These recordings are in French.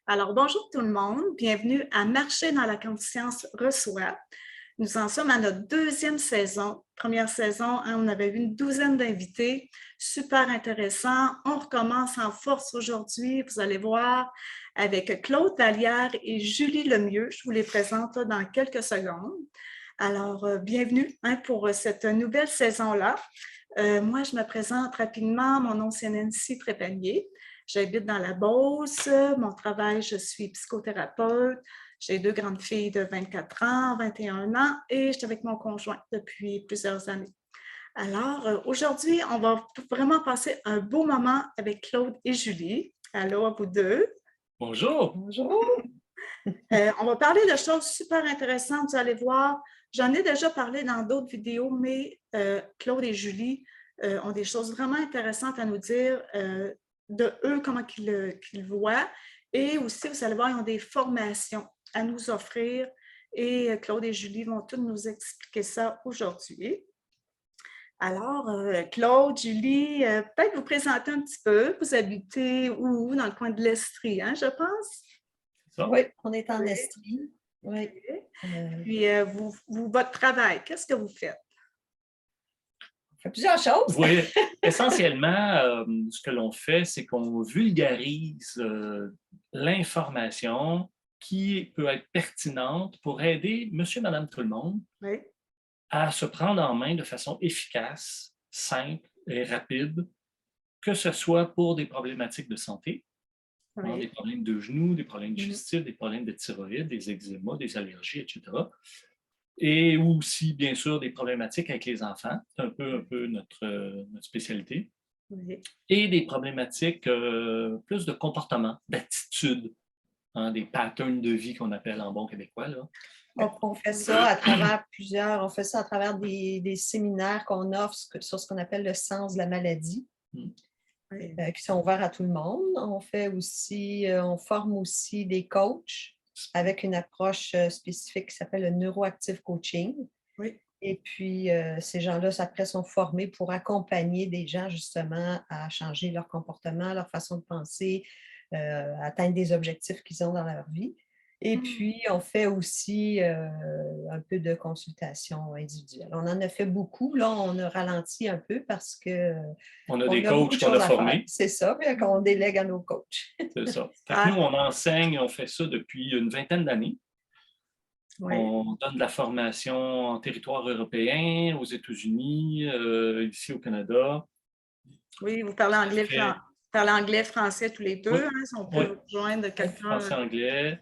Alors, bonjour tout le monde, bienvenue à Marcher dans la conscience reçoit. Nous en sommes à notre deuxième saison. Première saison, on avait eu une douzaine d'invités, super intéressant. On recommence en force aujourd'hui, vous allez voir, avec Claude Vallière et Julie Lemieux. Je vous les présente là, dans quelques secondes. Alors, bienvenue pour cette nouvelle saison-là. Moi, je me présente rapidement. Mon nom, c'est Nancy Trépanier. J'habite dans la Beauce. Mon travail, je suis psychothérapeute. J'ai deux grandes filles de 24 ans, 21 ans et je suis avec mon conjoint depuis plusieurs années. Alors, aujourd'hui, on va vraiment passer un beau moment avec Claude et Julie. Allô à vous deux. Bonjour. Bonjour. On va parler de choses super intéressantes. Vous allez voir, j'en ai déjà parlé dans d'autres vidéos, mais Claude et Julie ont des choses vraiment intéressantes à nous dire de eux, comment qu'ils voient. Et aussi, vous allez voir, ils ont des formations à nous offrir. Et Claude et Julie vont tous nous expliquer ça aujourd'hui. Alors, Claude, Julie, peut-être vous présenter un petit peu. Vous habitez où? Dans le coin de l'Estrie, hein, je pense? Oui, on est en Estrie. Oui. Puis, votre travail, qu'est-ce que vous faites? On fait plusieurs choses. Oui, essentiellement, ce que l'on fait, c'est qu'on vulgarise l'information qui peut être pertinente pour aider monsieur, madame, tout le monde Oui. à se prendre en main de façon efficace, simple et rapide, que ce soit pour des problématiques de santé, Oui. des problèmes de genoux, des problèmes digestifs, des problèmes de thyroïde, des eczémas, des allergies, etc. Et aussi, bien sûr, des problématiques avec les enfants, c'est un peu notre spécialité. Oui. Et des problématiques plus de comportement, d'attitude, hein, des patterns de vie qu'on appelle en bon québécois. Là. On fait ça à travers on fait ça à travers des séminaires qu'on offre sur ce qu'on appelle le sens de la maladie, qui sont ouverts à tout le monde. On fait aussi, on forme aussi des coachs avec une approche spécifique qui s'appelle le neuroactive coaching. Oui. Et puis, ces gens-là, après, sont formés pour accompagner des gens, justement, à changer leur comportement, leur façon de penser, atteindre des objectifs qu'ils ont dans leur vie. Et puis, on fait aussi un peu de consultation individuelle. On en a fait beaucoup. Là, on a ralenti un peu parce que on a on des a beaucoup coachs de qu'on choses a à faire. formés. C'est ça, puis qu'on délègue à nos coachs. C'est ça. Fait que nous, on enseigne, on fait ça depuis une vingtaine d'années. Oui. On donne de la formation en territoire européen, aux États-Unis, ici au Canada. Oui, vous parlez anglais, français tous les Oui, deux, hein, si on oui, peut rejoindre quelqu'un. français, anglais.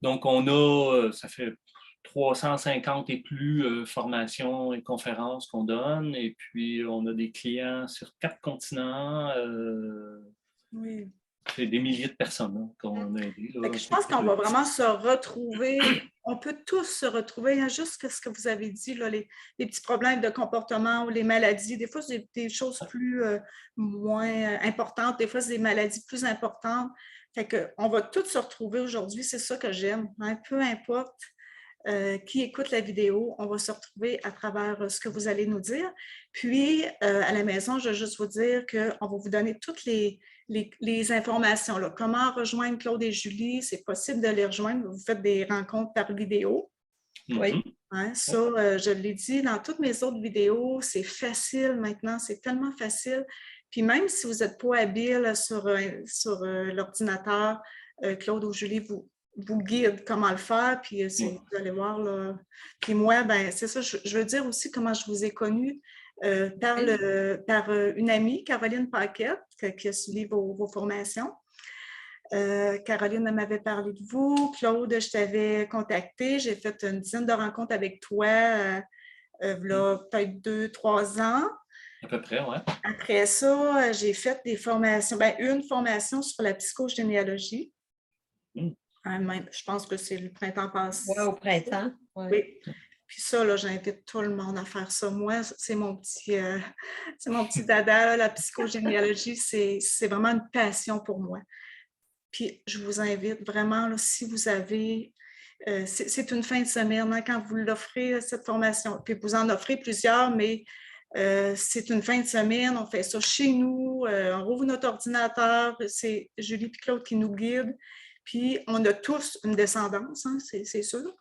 Donc, on a, ça fait 350 et plus formations et conférences qu'on donne. Et puis, on a des clients sur 4 continents. Oui. C'est des milliers de personnes hein, qu'on a aidées. Je pense qu'on va vraiment se retrouver. On peut tous se retrouver, hein, juste ce que vous avez dit, là, les petits problèmes de comportement ou les maladies. Des fois, c'est des choses moins importantes. Des fois, c'est des maladies plus importantes. Fait qu'on va tous se retrouver aujourd'hui. C'est ça que j'aime. Hein, peu importe qui écoute la vidéo, on va se retrouver à travers ce que vous allez nous dire. Puis, à la maison, je veux juste vous dire qu'on va vous donner toutes les informations. Là. Comment rejoindre Claude et Julie? C'est possible de les rejoindre. Vous faites des rencontres par vidéo. Oui. Hein, ça, je l'ai dit dans toutes mes autres vidéos, c'est facile maintenant, c'est tellement facile. Puis même si vous n'êtes pas habile sur l'ordinateur, Claude ou Julie vous guide comment le faire, puis vous allez voir. Là. Puis moi, ben c'est ça, je veux dire aussi comment je vous ai connue par une amie, Caroline Paquette, qui a suivi vos formations. Caroline m'avait parlé de vous. Claude, je t'avais contacté. J'ai fait une dizaine de rencontres avec toi là, peut-être 2-3 ans. À peu près, oui. Après ça, j'ai fait des formations, une formation sur la psychogénéalogie. Je pense que c'est le printemps passé. Oui, au printemps. Oui. Puis ça, là, j'invite tout le monde à faire ça. Moi, c'est mon petit dada, là, la psychogénéalogie, c'est vraiment une passion pour moi. Puis je vous invite vraiment, là, si vous avez, c'est une fin de semaine hein, quand vous l'offrez, cette formation. Puis vous en offrez plusieurs, mais c'est une fin de semaine, on fait ça chez nous, on rouvre notre ordinateur, c'est Julie et Claude qui nous guident. Puis, on a tous une descendance, hein, c'est sûr.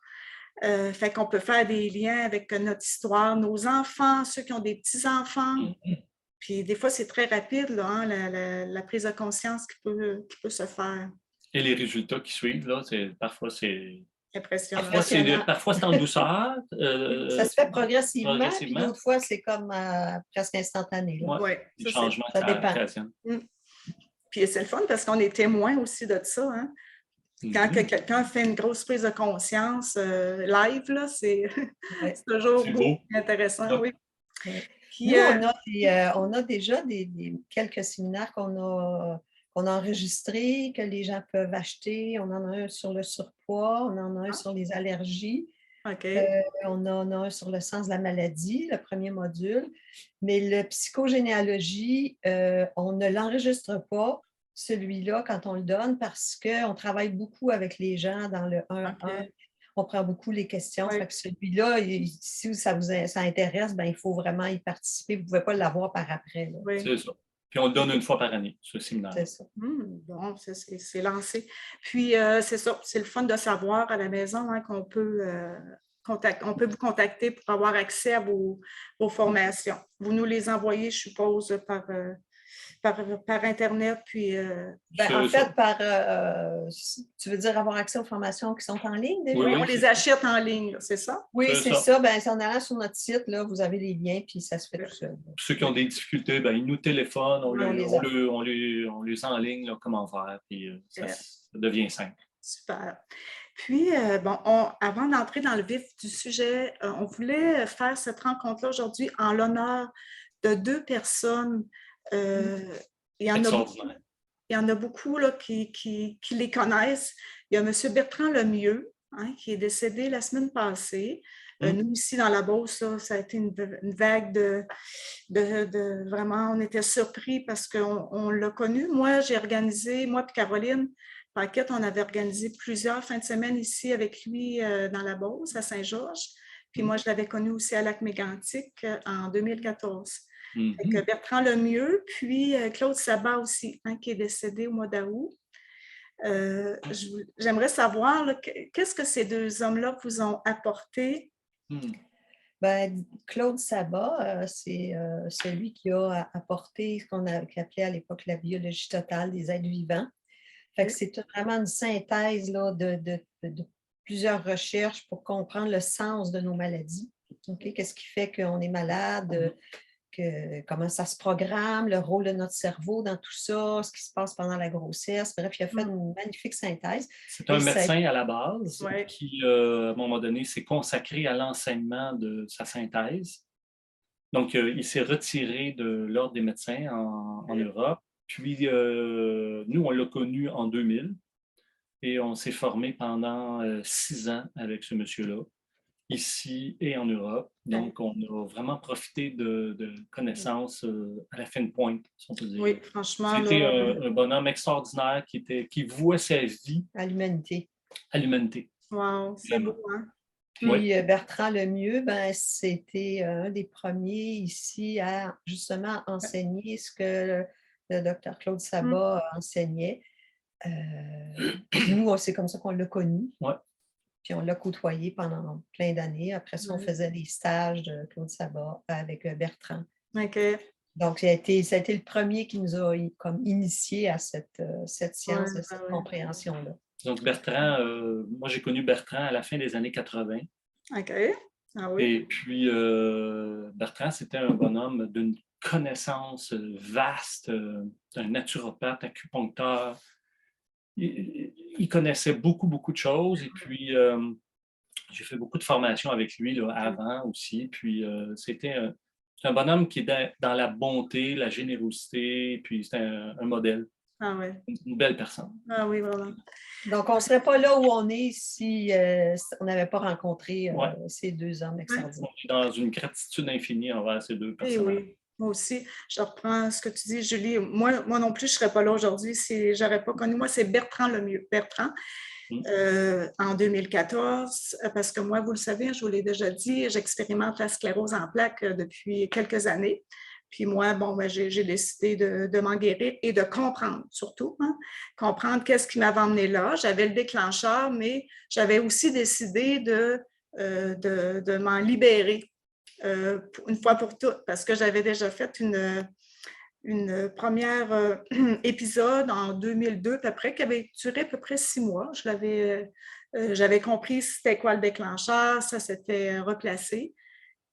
Fait qu'on peut faire des liens avec notre histoire, nos enfants, ceux qui ont des petits-enfants. Puis des fois, c'est très rapide, là, hein, la prise de conscience qui peut se faire. Et les résultats qui suivent, là, parfois c'est Impressionnant. parfois c'est en douceur. Ça se fait progressivement, puis progressivement. d'autres fois, c'est comme presque instantané. Là. Ouais, Ouais, les ça, changements ça que dépend. occasionnent. Puis c'est le fun parce qu'on est témoin aussi de ça. Hein? Quand que quelqu'un fait une grosse prise de conscience live, là, c'est Ouais. c'est toujours C'est beau, beau. intéressant, Ouais. oui. Ouais. Puis, Nous, on a déjà quelques séminaires qu'on a enregistrés, que les gens peuvent acheter. On en a un sur le surpoids, on en a un sur les allergies. OK. On en a un sur le sens de la maladie, le premier module. Mais le psychogénéalogie, on ne l'enregistre pas, celui-là, quand on le donne, parce qu'on travaille beaucoup avec les gens dans le 1-1. OK. On prend beaucoup les questions. Oui. Fait que celui-là, si ça vous intéresse, ben, il faut vraiment y participer. Vous ne pouvez pas l'avoir par après. Là. Oui. C'est ça. Puis on le donne une fois par année, ce séminaire. C'est ça. Bon, c'est lancé. Puis, c'est ça, c'est le fun de savoir à la maison hein, qu'on peut, on peut vous contacter pour avoir accès à vos formations. Vous nous les envoyez, je suppose, par Internet. Puis, En fait, tu veux dire avoir accès aux formations qui sont en ligne déjà? Oui, on les achète en ligne, c'est ça? Oui, C'est c'est ça. ça. Ben, en allant sur notre site, là, vous avez les liens, puis ça se fait tout seul. Puis ceux qui ont des difficultés, ben, ils nous téléphonent, on les enligne là, comment faire, puis ça devient simple. Super. Puis, bon, avant d'entrer dans le vif du sujet, on voulait faire cette rencontre-là aujourd'hui en l'honneur de 2 personnes. Il y en a beaucoup là, qui les connaissent. Il y a M. Bertrand Lemieux, hein, qui est décédé la semaine passée. Nous, ici, dans la Beauce, là, ça a été une vague de vraiment, on était surpris parce qu'on l'a connu. Moi et Caroline Paquette, on avait organisé plusieurs fins de semaine ici avec lui dans la Beauce, à Saint-Georges. Puis moi, je l'avais connu aussi à Lac-Mégantic en 2014. Fait que Bertrand Lemieux, puis Claude Sabat aussi, hein, qui est décédé au mois d'août. J'aimerais savoir, là, qu'est-ce que ces 2 hommes-là vous ont apporté? Ben, Claude Sabat, c'est celui qui a apporté ce qu'on appelait à l'époque la biologie totale des êtres vivants. Fait que c'est vraiment une synthèse là, de plusieurs recherches pour comprendre le sens de nos maladies. Okay? Qu'est-ce qui fait qu'on est malade? Comment ça se programme, le rôle de notre cerveau dans tout ça, ce qui se passe pendant la grossesse. Bref, il a fait une magnifique synthèse. C'est un médecin à la base qui, à un moment donné, s'est consacré à l'enseignement de sa synthèse. Donc, il s'est retiré de l'Ordre des médecins en Europe. Puis, nous, on l'a connu en 2000 et on s'est formé pendant 6 ans avec ce monsieur-là, ici et en Europe. Donc, on a vraiment profité de connaissances à la fine pointe, si on peut dire. Oui, franchement. C'était un bonhomme extraordinaire qui vouait sa vie à l'humanité. Wow, c'est beau, hein? Puis Bertrand Lemieux, ben, c'était un des premiers ici à justement enseigner ce que le docteur Claude Sabat enseignait. Nous, c'est comme ça qu'on l'a connu. Ouais. Puis on l'a côtoyé pendant plein d'années. Après ça, on faisait des stages de Claude Sabat avec Bertrand. OK. Donc, ça a été le premier qui nous a comme initiés à cette science, cette compréhension-là. Donc, Bertrand, moi, j'ai connu Bertrand à la fin des années 80. OK. Ah oui. Et puis, Bertrand, c'était un bonhomme d'une connaissance vaste, un naturopathe, acupuncteur. Il connaissait beaucoup, beaucoup de choses. Et puis, j'ai fait beaucoup de formations avec lui là, avant aussi. Puis, c'était un bonhomme qui est dans la bonté, la générosité. Puis, c'était un modèle. Ah oui. Une belle personne. Ah oui, voilà. Donc, on ne serait pas là où on est si on n'avait pas rencontré ces 2 hommes extraordinaires. On est dans une gratitude infinie envers ces 2 personnes. Oui, moi aussi. Je reprends ce que tu dis, Julie. Moi non plus, je ne serais pas là aujourd'hui si je n'aurais pas connu. Moi, c'est Bertrand Lemieux. Bertrand, en 2014, parce que moi, vous le savez, je vous l'ai déjà dit, j'expérimente la sclérose en plaques depuis quelques années. Puis moi, bon, ben, j'ai décidé de m'en guérir et de comprendre, surtout, hein, comprendre qu'est-ce qui m'avait emmené là. J'avais le déclencheur, mais j'avais aussi décidé de m'en libérer une fois pour toutes, parce que j'avais déjà fait une première épisode en 2002, à peu près, qui avait duré à peu près 6 mois. J'avais compris c'était quoi le déclencheur, ça s'était replacé.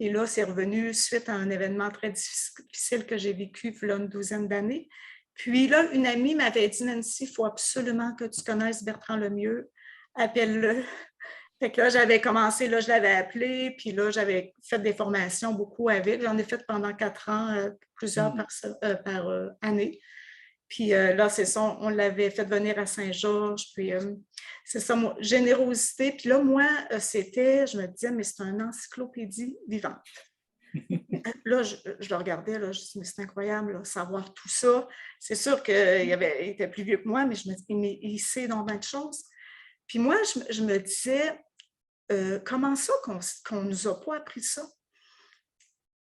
Et là, c'est revenu suite à un événement très difficile que j'ai vécu il y a une douzaine d'années. Puis là, une amie m'avait dit, Nancy, il faut absolument que tu connaisses Bertrand Lemieux. Appelle-le. Fait que là, j'avais commencé, là, je l'avais appelé, puis là, j'avais fait des formations beaucoup avec. J'en ai fait pendant 4 ans, plusieurs par année. Puis là, c'est ça, on l'avait fait venir à Saint-Georges. Puis c'est ça, générosité. Puis là, moi, je me disais, mais c'est une encyclopédie vivante. Là, je le regardais, là, je me disais, mais c'est incroyable, là, savoir tout ça. C'est sûr qu'il était plus vieux que moi, mais je me disais, mais il sait donc bien de choses. Puis moi, je me disais, comment ça qu'on ne nous a pas appris ça?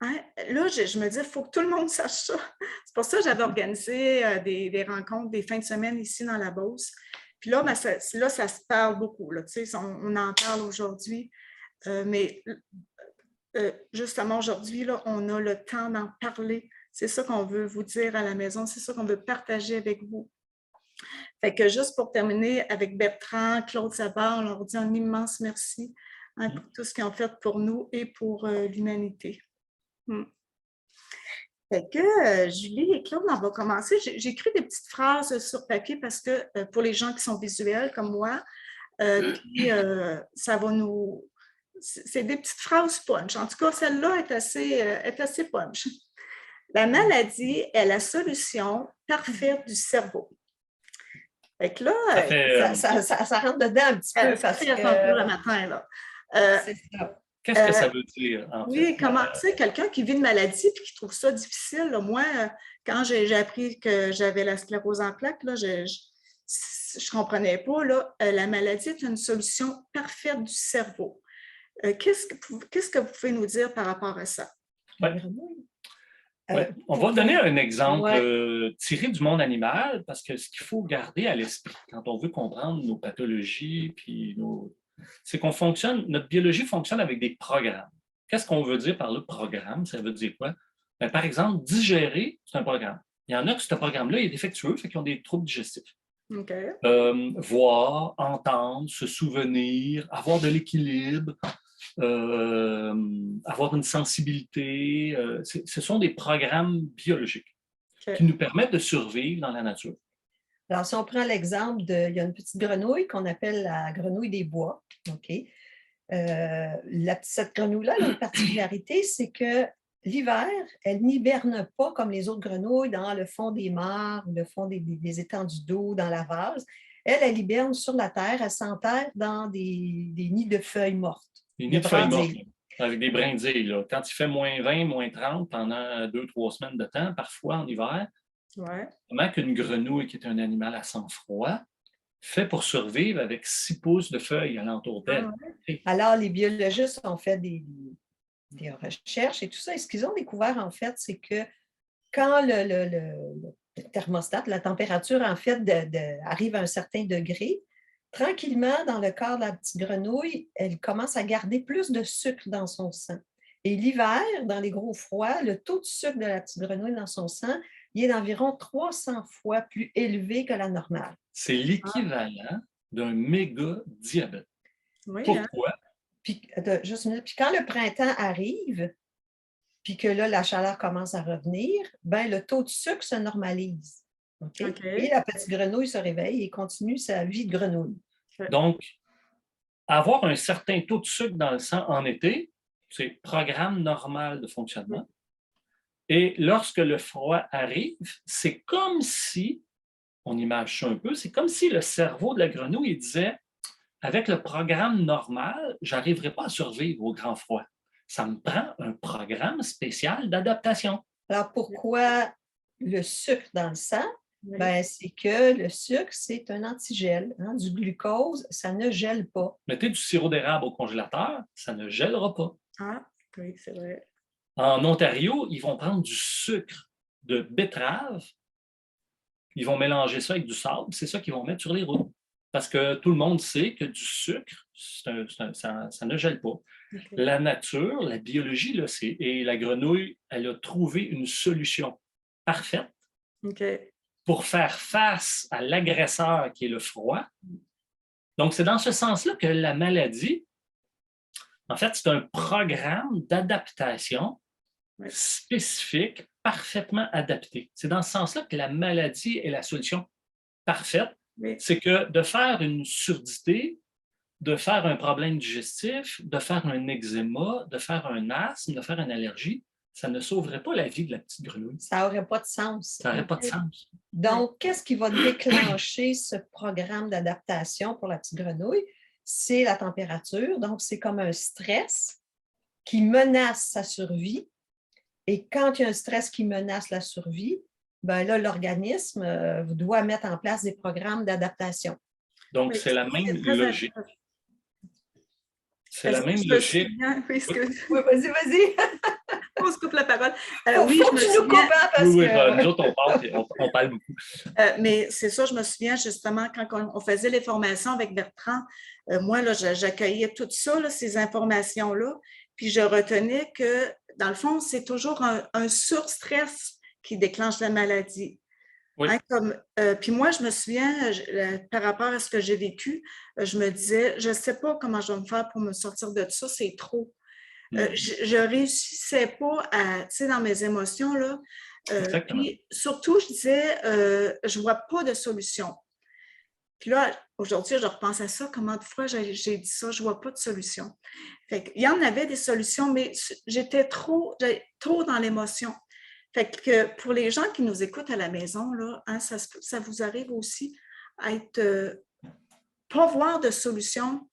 Hein? Là, je me dis, il faut que tout le monde sache ça. C'est pour ça que j'avais organisé des rencontres, des fins de semaine ici dans la Beauce. Puis là, ben, ça se parle beaucoup. Là, on en parle aujourd'hui. Mais justement, aujourd'hui, là, on a le temps d'en parler. C'est ça qu'on veut vous dire à la maison. C'est ça qu'on veut partager avec vous. Fait que juste pour terminer avec Bertrand, Claude Sabat, on leur dit un immense merci pour tout ce qu'ils ont fait pour nous et pour l'humanité. Fait que Julie et Claude, on va commencer. J'ai écrit des petites phrases sur papier parce que pour les gens qui sont visuels comme moi, puis ça va nous... C'est des petites phrases punch. En tout cas, celle-là est assez punch. La maladie est la solution parfaite du cerveau. Fait que là, ça rentre dedans un petit peu parce que... le matin, là. C'est ça. Qu'est-ce que ça veut dire, en fait? Oui, comment, tu sais, quelqu'un qui vit une maladie et qui trouve ça difficile, là, moi, quand j'ai appris que j'avais la sclérose en plaques, là, je ne comprenais pas, là, la maladie est une solution parfaite du cerveau. Qu'est-ce que vous pouvez nous dire par rapport à ça? Ouais. On va donner un exemple tiré du monde animal parce que ce qu'il faut garder à l'esprit quand on veut comprendre nos pathologies, puis c'est qu'on fonctionne, notre biologie fonctionne avec des programmes. Qu'est-ce qu'on veut dire par le programme? Ça veut dire quoi? Ben, par exemple, digérer, c'est un programme. Il y en a que ce programme-là est défectueux, fait qu'ils ont des troubles digestifs. Okay. Voir, entendre, se souvenir, avoir de l'équilibre, avoir une sensibilité. Ce sont des programmes biologiques qui nous permettent de survivre dans la nature. Alors, si on prend l'exemple il y a une petite grenouille qu'on appelle la grenouille des bois. OK? Cette grenouille-là, une particularité, c'est que l'hiver, elle n'hiberne pas comme les autres grenouilles dans le fond des mares, le fond des étendues d'eau, dans la vase. Elle hiberne sur la terre, elle s'enterre dans des nids de feuilles mortes. Des nids de feuilles mortes, avec des brindilles. Là. Quand il fait moins 20, moins 30 pendant 2-3 semaines de temps, parfois en hiver, comment qu'une grenouille, qui est un animal à sang froid, fait pour survivre avec 6 pouces de feuilles alentour d'elle? Alors, les biologistes ont fait des recherches et tout ça. Et ce qu'ils ont découvert, en fait, c'est que quand le thermostat, la température, en fait, arrive à un certain degré, tranquillement, dans le corps de la petite grenouille, elle commence à garder plus de sucre dans son sang. Et l'hiver, dans les gros froids, le taux de sucre de la petite grenouille dans son sang, il est d'environ 300 fois plus élevé que la normale. C'est l'équivalent d'un méga diabète. Oui, pourquoi? Puis, juste une minute. Puis quand le printemps arrive, puis que là, la chaleur commence à revenir, ben, le taux de sucre se normalise. Okay? Et la petite grenouille se réveille et continue sa vie de grenouille. Donc, avoir un certain taux de sucre dans le sang en été, c'est programme normal de fonctionnement. Et lorsque le froid arrive, c'est comme si, on imagine ça un peu, c'est comme si le cerveau de la grenouille disait, avec le programme normal, je n'arriverai pas à survivre au grand froid. Ça me prend un programme spécial d'adaptation. Alors, pourquoi le sucre dans le sang? Ben, c'est que le sucre, c'est un antigel. Hein? Du glucose, ça ne gèle pas. Mettez du sirop d'érable au congélateur, ça ne gèlera pas. Ah, oui, c'est vrai. En Ontario, ils vont prendre du sucre de betterave, ils vont mélanger ça avec du sable, c'est ça qu'ils vont mettre sur les routes. Parce que tout le monde sait que du sucre, ça ne gèle pas. Okay. La nature, la biologie le sait. Et la grenouille, elle a trouvé une solution parfaite pour faire face à l'agresseur qui est le froid. Donc, c'est dans ce sens-là que la maladie, en fait, c'est un programme d'adaptation spécifique, parfaitement adapté. C'est dans ce sens-là que la maladie est la solution parfaite. C'est que de faire une surdité, de faire un problème digestif, de faire un eczéma, de faire un asthme, de faire une allergie, ça ne sauverait pas la vie de la petite grenouille. Ça n'aurait pas de sens. Ça n'aurait pas de sens. Donc, qu'est-ce qui va déclencher ce programme d'adaptation pour la petite grenouille? C'est la température. Donc, c'est comme un stress qui menace sa survie. Et quand il y a un stress qui menace la survie, ben là, l'organisme doit mettre en place des programmes d'adaptation. Donc, c'est la même logique. C'est la même logique. Oui, vas-y. On se coupe la parole. Oui, je me souviens. Nous autres, on parle beaucoup. Mais c'est ça, je me souviens justement quand on faisait les formations avec Bertrand, moi, là, j'accueillais tout ça, là, ces informations-là, puis je retenais que, dans le fond, c'est toujours un surstress qui déclenche la maladie. Oui. Hein, puis moi, je me souviens, par rapport à ce que j'ai vécu, je me disais, je ne sais pas comment je vais me faire pour me sortir de ça, c'est trop. Je ne réussissais pas à, tu sais, dans mes émotions, là. Puis surtout, je disais, je ne vois pas de solution. Puis là, aujourd'hui, je repense à ça, comment de fois j'ai dit ça, je ne vois pas de solution. Fait qu'il y en avait des solutions, mais j'étais trop dans l'émotion. Fait que pour les gens qui nous écoutent à la maison, là, hein, ça vous arrive aussi à être pas voir de solution.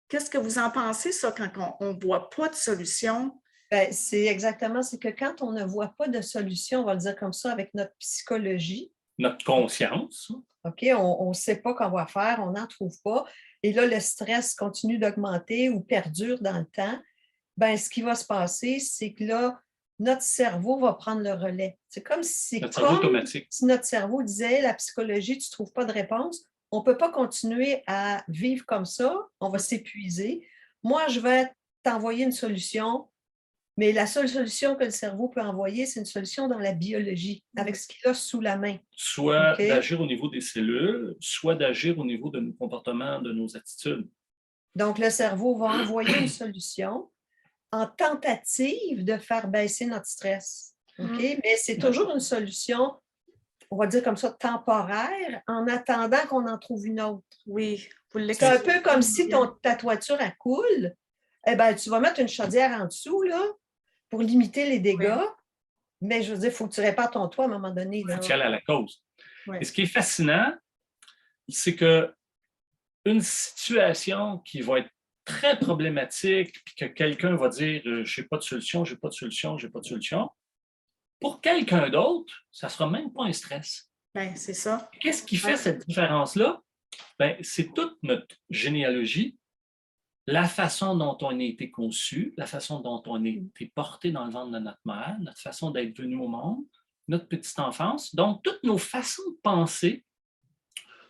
Qu'est-ce que vous en pensez, ça, quand on ne voit pas de solution? Bien, c'est exactement, c'est que quand on ne voit pas de solution, on va le dire comme ça, avec notre psychologie. Notre conscience. OK, on ne sait pas qu'on va faire, on n'en trouve pas. Et là, le stress continue d'augmenter ou perdure dans le temps. Bien, ce qui va se passer, c'est que là, notre cerveau va prendre le relais. C'est comme si notre cerveau disait, la psychologie, tu ne trouves pas de réponse. On ne peut pas continuer à vivre comme ça. On va s'épuiser. Moi, je vais t'envoyer une solution, mais la seule solution que le cerveau peut envoyer, c'est une solution dans la biologie, avec ce qu'il a sous la main. Soit d'agir au niveau des cellules, soit d'agir au niveau de nos comportements, de nos attitudes. Donc, le cerveau va envoyer une solution en tentative de faire baisser notre stress. Okay? Mais c'est toujours une solution, on va dire comme ça, temporaire, en attendant qu'on en trouve une autre. Oui. C'est un peu comme si ta toiture elle coule, eh bien, tu vas mettre une chaudière en dessous là, pour limiter les dégâts, mais je veux dire, il faut que tu répares ton toit à un moment donné. Il faut que tu ailles à la cause. Et ce qui est fascinant, c'est que une situation qui va être très problématique, puis que quelqu'un va dire « je n'ai pas de solution, j'ai pas de solution, j'ai pas de solution », pour quelqu'un d'autre, ça ne sera même pas un stress. Bien, c'est ça. Qu'est-ce qui fait cette différence-là? Bien, c'est toute notre généalogie, la façon dont on a été conçu, la façon dont on a été porté dans le ventre de notre mère, notre façon d'être venu au monde, notre petite enfance. Donc, toutes nos façons de penser,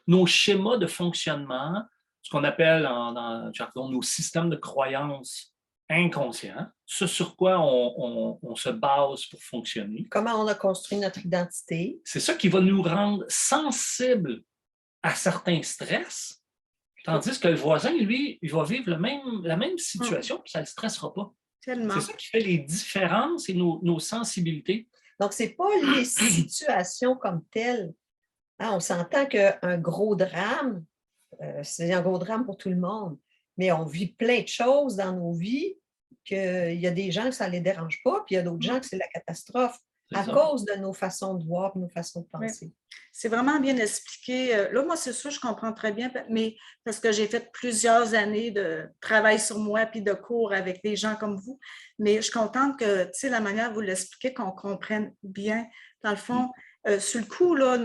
nos schémas de fonctionnement, ce qu'on appelle dans le jargon nos systèmes de croyances inconscients, ce sur quoi on se base pour fonctionner. Comment on a construit notre identité. C'est ça qui va nous rendre sensibles à certains stress, tandis que le voisin, lui, il va vivre la même situation, puis ça ne le stressera pas. Tellement. C'est ça qui fait les différences et nos sensibilités. Donc, ce n'est pas les situations comme telles. Hein, on s'entend qu'un gros drame, c'est un gros drame pour tout le monde, mais on vit plein de choses dans nos vies qu'il y a des gens que ça ne les dérange pas, puis il y a d'autres gens que c'est la catastrophe à cause de nos façons de voir et nos façons de penser. Oui. C'est vraiment bien expliqué. Là, moi, c'est sûr, je comprends très bien, mais parce que j'ai fait plusieurs années de travail sur moi puis de cours avec des gens comme vous, mais je suis contente que, tu sais, la manière dont vous l'expliquez, qu'on comprenne bien. Dans le fond, sur le coup, là,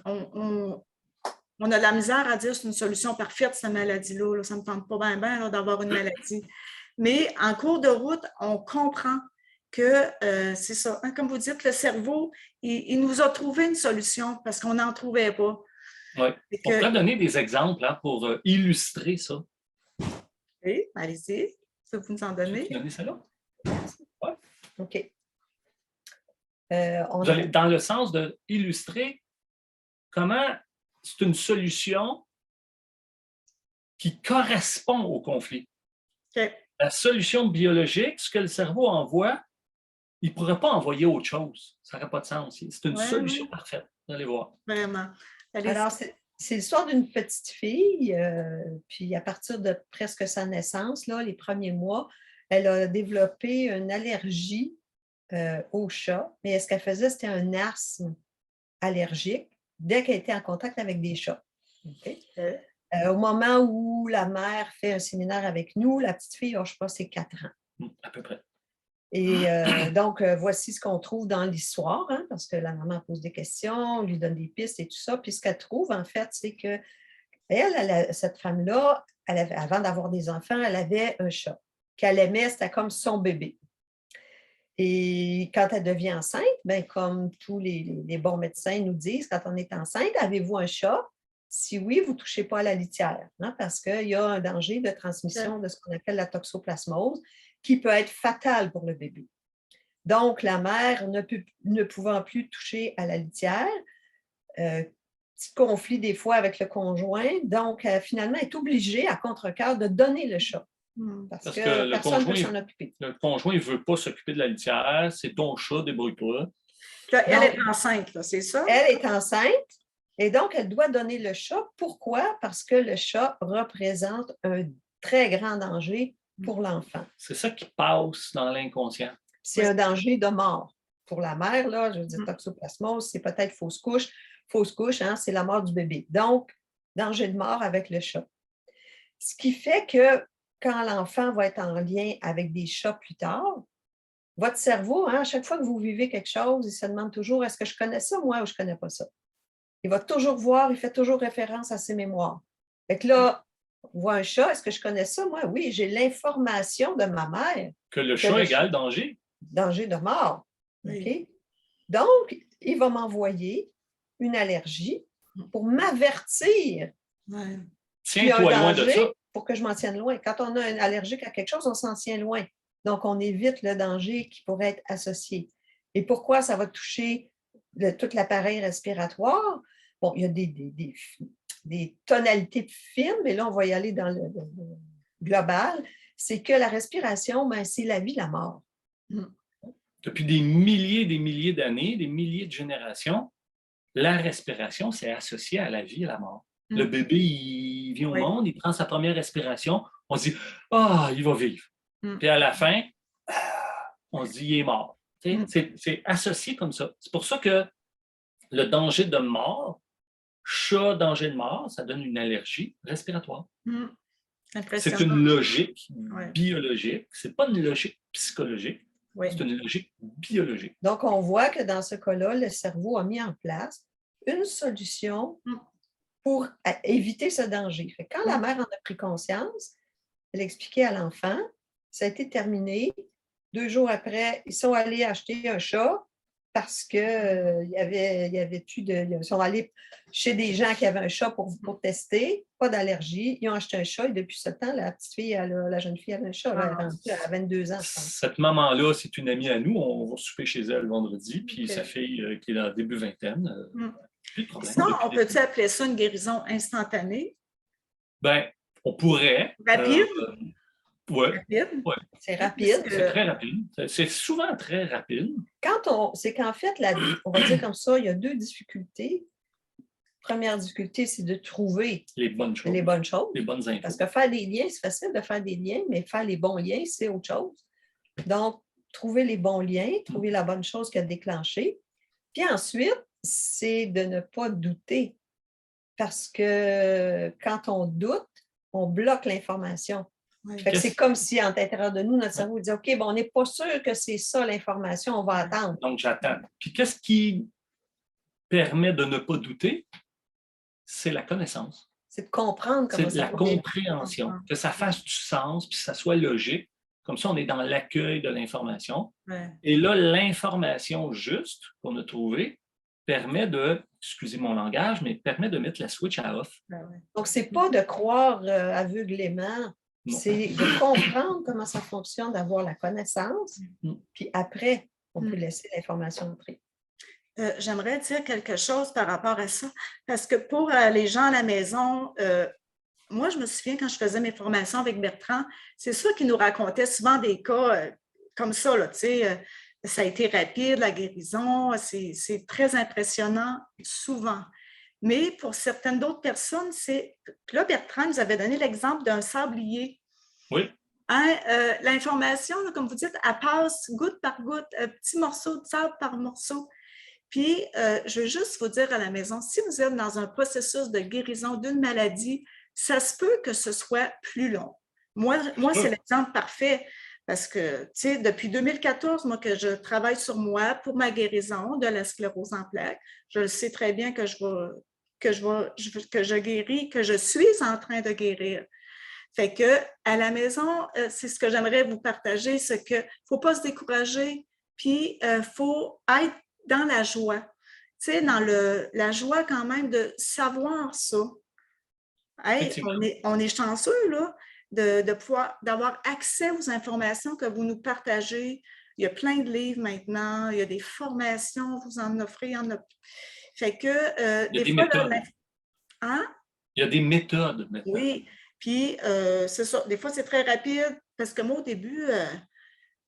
on a de la misère à dire que c'est une solution parfaite, cette maladie-là. Là. Ça ne me tente pas bien d'avoir une maladie. Mais en cours de route, on comprend que c'est ça, hein, comme vous dites, le cerveau, il nous a trouvé une solution parce qu'on n'en trouvait pas. Oui. On pourrait donner des exemples hein, pour illustrer ça. Oui, allez-y. Ça vous nous en donner? Donner ça là? Oui. OK. Dans le sens d'illustrer comment c'est une solution qui correspond au conflit. Okay. La solution biologique, ce que le cerveau envoie, il ne pourrait pas envoyer autre chose. Ça n'aurait pas de sens. C'est une solution parfaite. Vous allez voir. Vraiment. Alors, c'est l'histoire d'une petite fille, puis à partir de presque sa naissance, là, les premiers mois, elle a développé une allergie au chat, mais ce qu'elle faisait, c'était un asthme allergique dès qu'elle était en contact avec des chats. Okay? Au moment où la mère fait un séminaire avec nous, la petite fille, je ne sais pas, c'est 4 ans. À peu près. Et donc, voici ce qu'on trouve dans l'histoire, hein, parce que la maman pose des questions, on lui donne des pistes et tout ça. Puis ce qu'elle trouve, en fait, c'est que cette femme-là, avant d'avoir des enfants, elle avait un chat qu'elle aimait, c'était comme son bébé. Et quand elle devient enceinte, bien, comme tous les bons médecins nous disent, quand on est enceinte, avez-vous un chat? Si oui, vous ne touchez pas à la litière, hein, parce qu'il y a un danger de transmission de ce qu'on appelle la toxoplasmose, qui peut être fatale pour le bébé. Donc, la mère, ne pouvant plus toucher à la litière, petit conflit des fois avec le conjoint, donc finalement, elle est obligée, à contre-cœur, de donner le chat. Parce que personne ne peut s'en occuper. Le conjoint ne veut pas s'occuper de la litière, c'est ton chat, débrouille-toi. Elle est enceinte, c'est ça? Elle est enceinte et donc elle doit donner le chat. Pourquoi? Parce que le chat représente un très grand danger pour l'enfant. C'est ça qui passe dans l'inconscient. C'est un danger de mort. Pour la mère, là, je veux dire, toxoplasmose, c'est peut-être fausse couche. Fausse couche, hein, c'est la mort du bébé. Donc, danger de mort avec le chat. Ce qui fait que quand l'enfant va être en lien avec des chats plus tard, votre cerveau, hein, à chaque fois que vous vivez quelque chose, il se demande toujours, est-ce que je connais ça, moi, ou je ne connais pas ça? Il va toujours voir, il fait toujours référence à ses mémoires. Fait que là, on voit un chat, est-ce que je connais ça, moi? Oui, j'ai l'information de ma mère. Que le chat égale danger. Danger de mort. Oui. OK? Donc, il va m'envoyer une allergie pour m'avertir. Ouais. Tiens-toi loin de ça. Pour que je m'en tienne loin. Quand on a une allergique à quelque chose, on s'en tient loin. Donc, on évite le danger qui pourrait être associé. Et pourquoi ça va toucher tout l'appareil respiratoire? Bon, il y a des tonalités fines, mais là, on va y aller dans le global. C'est que la respiration, ben, c'est la vie, la mort. Depuis des milliers d'années, des milliers de générations, la respiration, c'est associé à la vie et à la mort. Le bébé, il vient au monde, il prend sa première respiration, on se dit « Ah, il va vivre ». Puis à la fin, on se dit « Il est mort ». C'est associé comme ça. C'est pour ça que le danger de mort, chat, danger de mort, ça donne une allergie respiratoire. C'est une logique biologique. C'est pas une logique psychologique. C'est une logique biologique. Donc, on voit que dans ce cas-là, le cerveau a mis en place une solution pour éviter ce danger. Fait que quand la mère en a pris conscience, elle a expliqué à l'enfant, ça a été terminé. 2 jours après, ils sont allés acheter un chat parce qu'il y avait plus de... Ils sont allés chez des gens qui avaient un chat pour tester, pas d'allergie. Ils ont acheté un chat et depuis ce temps, la petite fille, la jeune fille avait un chat. Elle a 22 ans, je pense. Cette maman-là, c'est une amie à nous. On va souper chez elle vendredi. Puis sa fille, qui est dans le début vingtaine, plus de problème. Sinon, on peut-tu appeler ça une guérison instantanée? Bien, on pourrait. Rapide? Oui. Ouais. C'est rapide. C'est très rapide. C'est souvent très rapide. C'est qu'en fait, on va dire comme ça, il y a 2 difficultés. Première difficulté, c'est de trouver les bonnes choses. Les bonnes infos. Parce que faire des liens, c'est facile de faire des liens, mais faire les bons liens, c'est autre chose. Donc, trouver les bons liens, trouver la bonne chose qui a déclenché. Puis ensuite, c'est de ne pas douter. Parce que quand on doute, on bloque l'information. C'est comme si, en l'intérieur de nous, notre cerveau dit « OK, bon, on n'est pas sûr que c'est ça l'information, on va attendre. » Donc, j'attends. Puis qu'est-ce qui permet de ne pas douter? C'est la connaissance. C'est de comprendre comment ça va. C'est la compréhension. Que ça fasse du sens, puis que ça soit logique. Comme ça, on est dans l'accueil de l'information. Ouais. Et là, l'information juste qu'on a trouvée permet de, excusez mon langage, mais permet de mettre la switch à off. Ouais. Donc, ce n'est pas de croire aveuglément, c'est de comprendre comment ça fonctionne, d'avoir la connaissance, puis après, on peut laisser l'information entrer. J'aimerais dire quelque chose par rapport à ça, parce que pour les gens à la maison, moi, je me souviens quand je faisais mes formations avec Bertrand, c'est sûr qu'il nous racontait souvent des cas comme ça, là, tu sais, ça a été rapide, la guérison, c'est très impressionnant souvent. Mais pour certaines d'autres personnes, là, Bertrand nous avait donné l'exemple d'un sablier. Oui. Hein, l'information, là, comme vous dites, elle passe goutte par goutte, un petit morceau de sable par morceau. Puis, je veux juste vous dire à la maison, si vous êtes dans un processus de guérison d'une maladie, ça se peut que ce soit plus long. Moi c'est l'exemple parfait parce que, tu sais, depuis 2014, moi, que je travaille sur moi pour ma guérison de la sclérose en plaques, je le sais très bien que je guéris, que je suis en train de guérir. Fait que, à la maison, c'est ce que j'aimerais vous partager, c'est qu'il ne faut pas se décourager, puis il faut être dans la joie. Tu sais, dans la joie quand même de savoir ça. Hey, on est chanceux, là, de pouvoir, d'avoir accès aux informations que vous nous partagez. Il y a plein de livres maintenant, il y a des formations, vous en offrez, il y en a. Fait que, des fois, méthodes. Hein? Il y a des méthodes maintenant. Oui, puis c'est ça. Des fois, c'est très rapide, parce que moi, au début,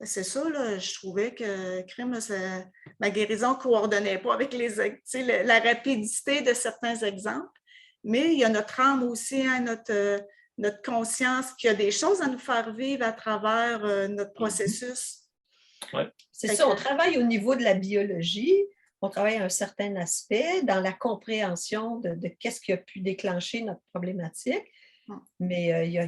c'est ça, là, je trouvais que ma guérison ne coordonnait pas avec la rapidité de certains exemples. Mais il y a notre âme aussi, hein, notre conscience, qu'il y a des choses à nous faire vivre à travers notre processus. Ouais. C'est ça, on travaille au niveau de la biologie, on travaille à un certain aspect dans la compréhension de qu'est-ce qui a pu déclencher notre problématique. Mais il y a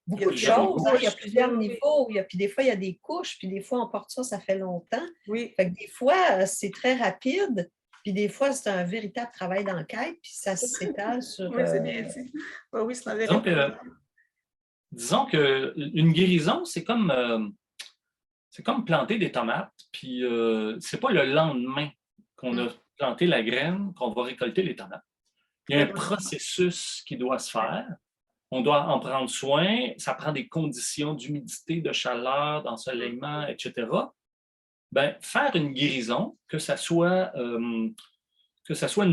beaucoup de choses, hein? Il y a plusieurs niveaux, puis des fois, il y a des couches, puis des fois, on porte ça fait longtemps. Oui. Fait que des fois, c'est très rapide, puis des fois, c'est un véritable travail d'enquête, puis ça s'étale sur... Oui, c'est bien dit. Oui, c'est un véritable... Disons qu'une guérison, c'est comme planter des tomates, puis c'est pas le lendemain qu'on a planté la graine qu'on va récolter les tomates. Il y a un processus qui doit se faire. On doit en prendre soin. Ça prend des conditions d'humidité, de chaleur, d'ensoleillement, etc. Ben, faire une guérison, que ça soit une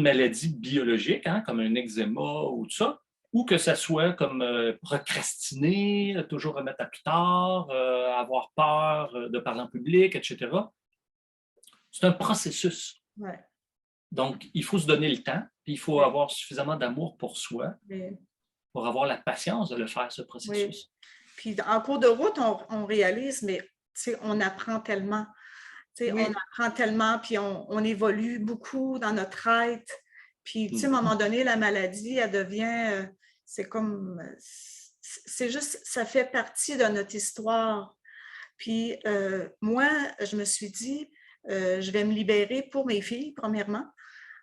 maladie biologique, hein, comme un eczéma ou tout ça, ou que ça soit comme procrastiner, toujours remettre à plus tard, avoir peur de parler en public, etc. C'est un processus. Ouais. Donc, il faut se donner le temps, puis il faut avoir suffisamment d'amour pour soi pour avoir la patience de le faire, ce processus. Oui. Puis, en cours de route, on réalise, mais on apprend tellement. On apprend tellement, puis on évolue beaucoup dans notre être. Puis, à un moment donné, la maladie, elle devient... c'est juste, ça fait partie de notre histoire. Puis, moi, je me suis dit, je vais me libérer pour mes filles, premièrement,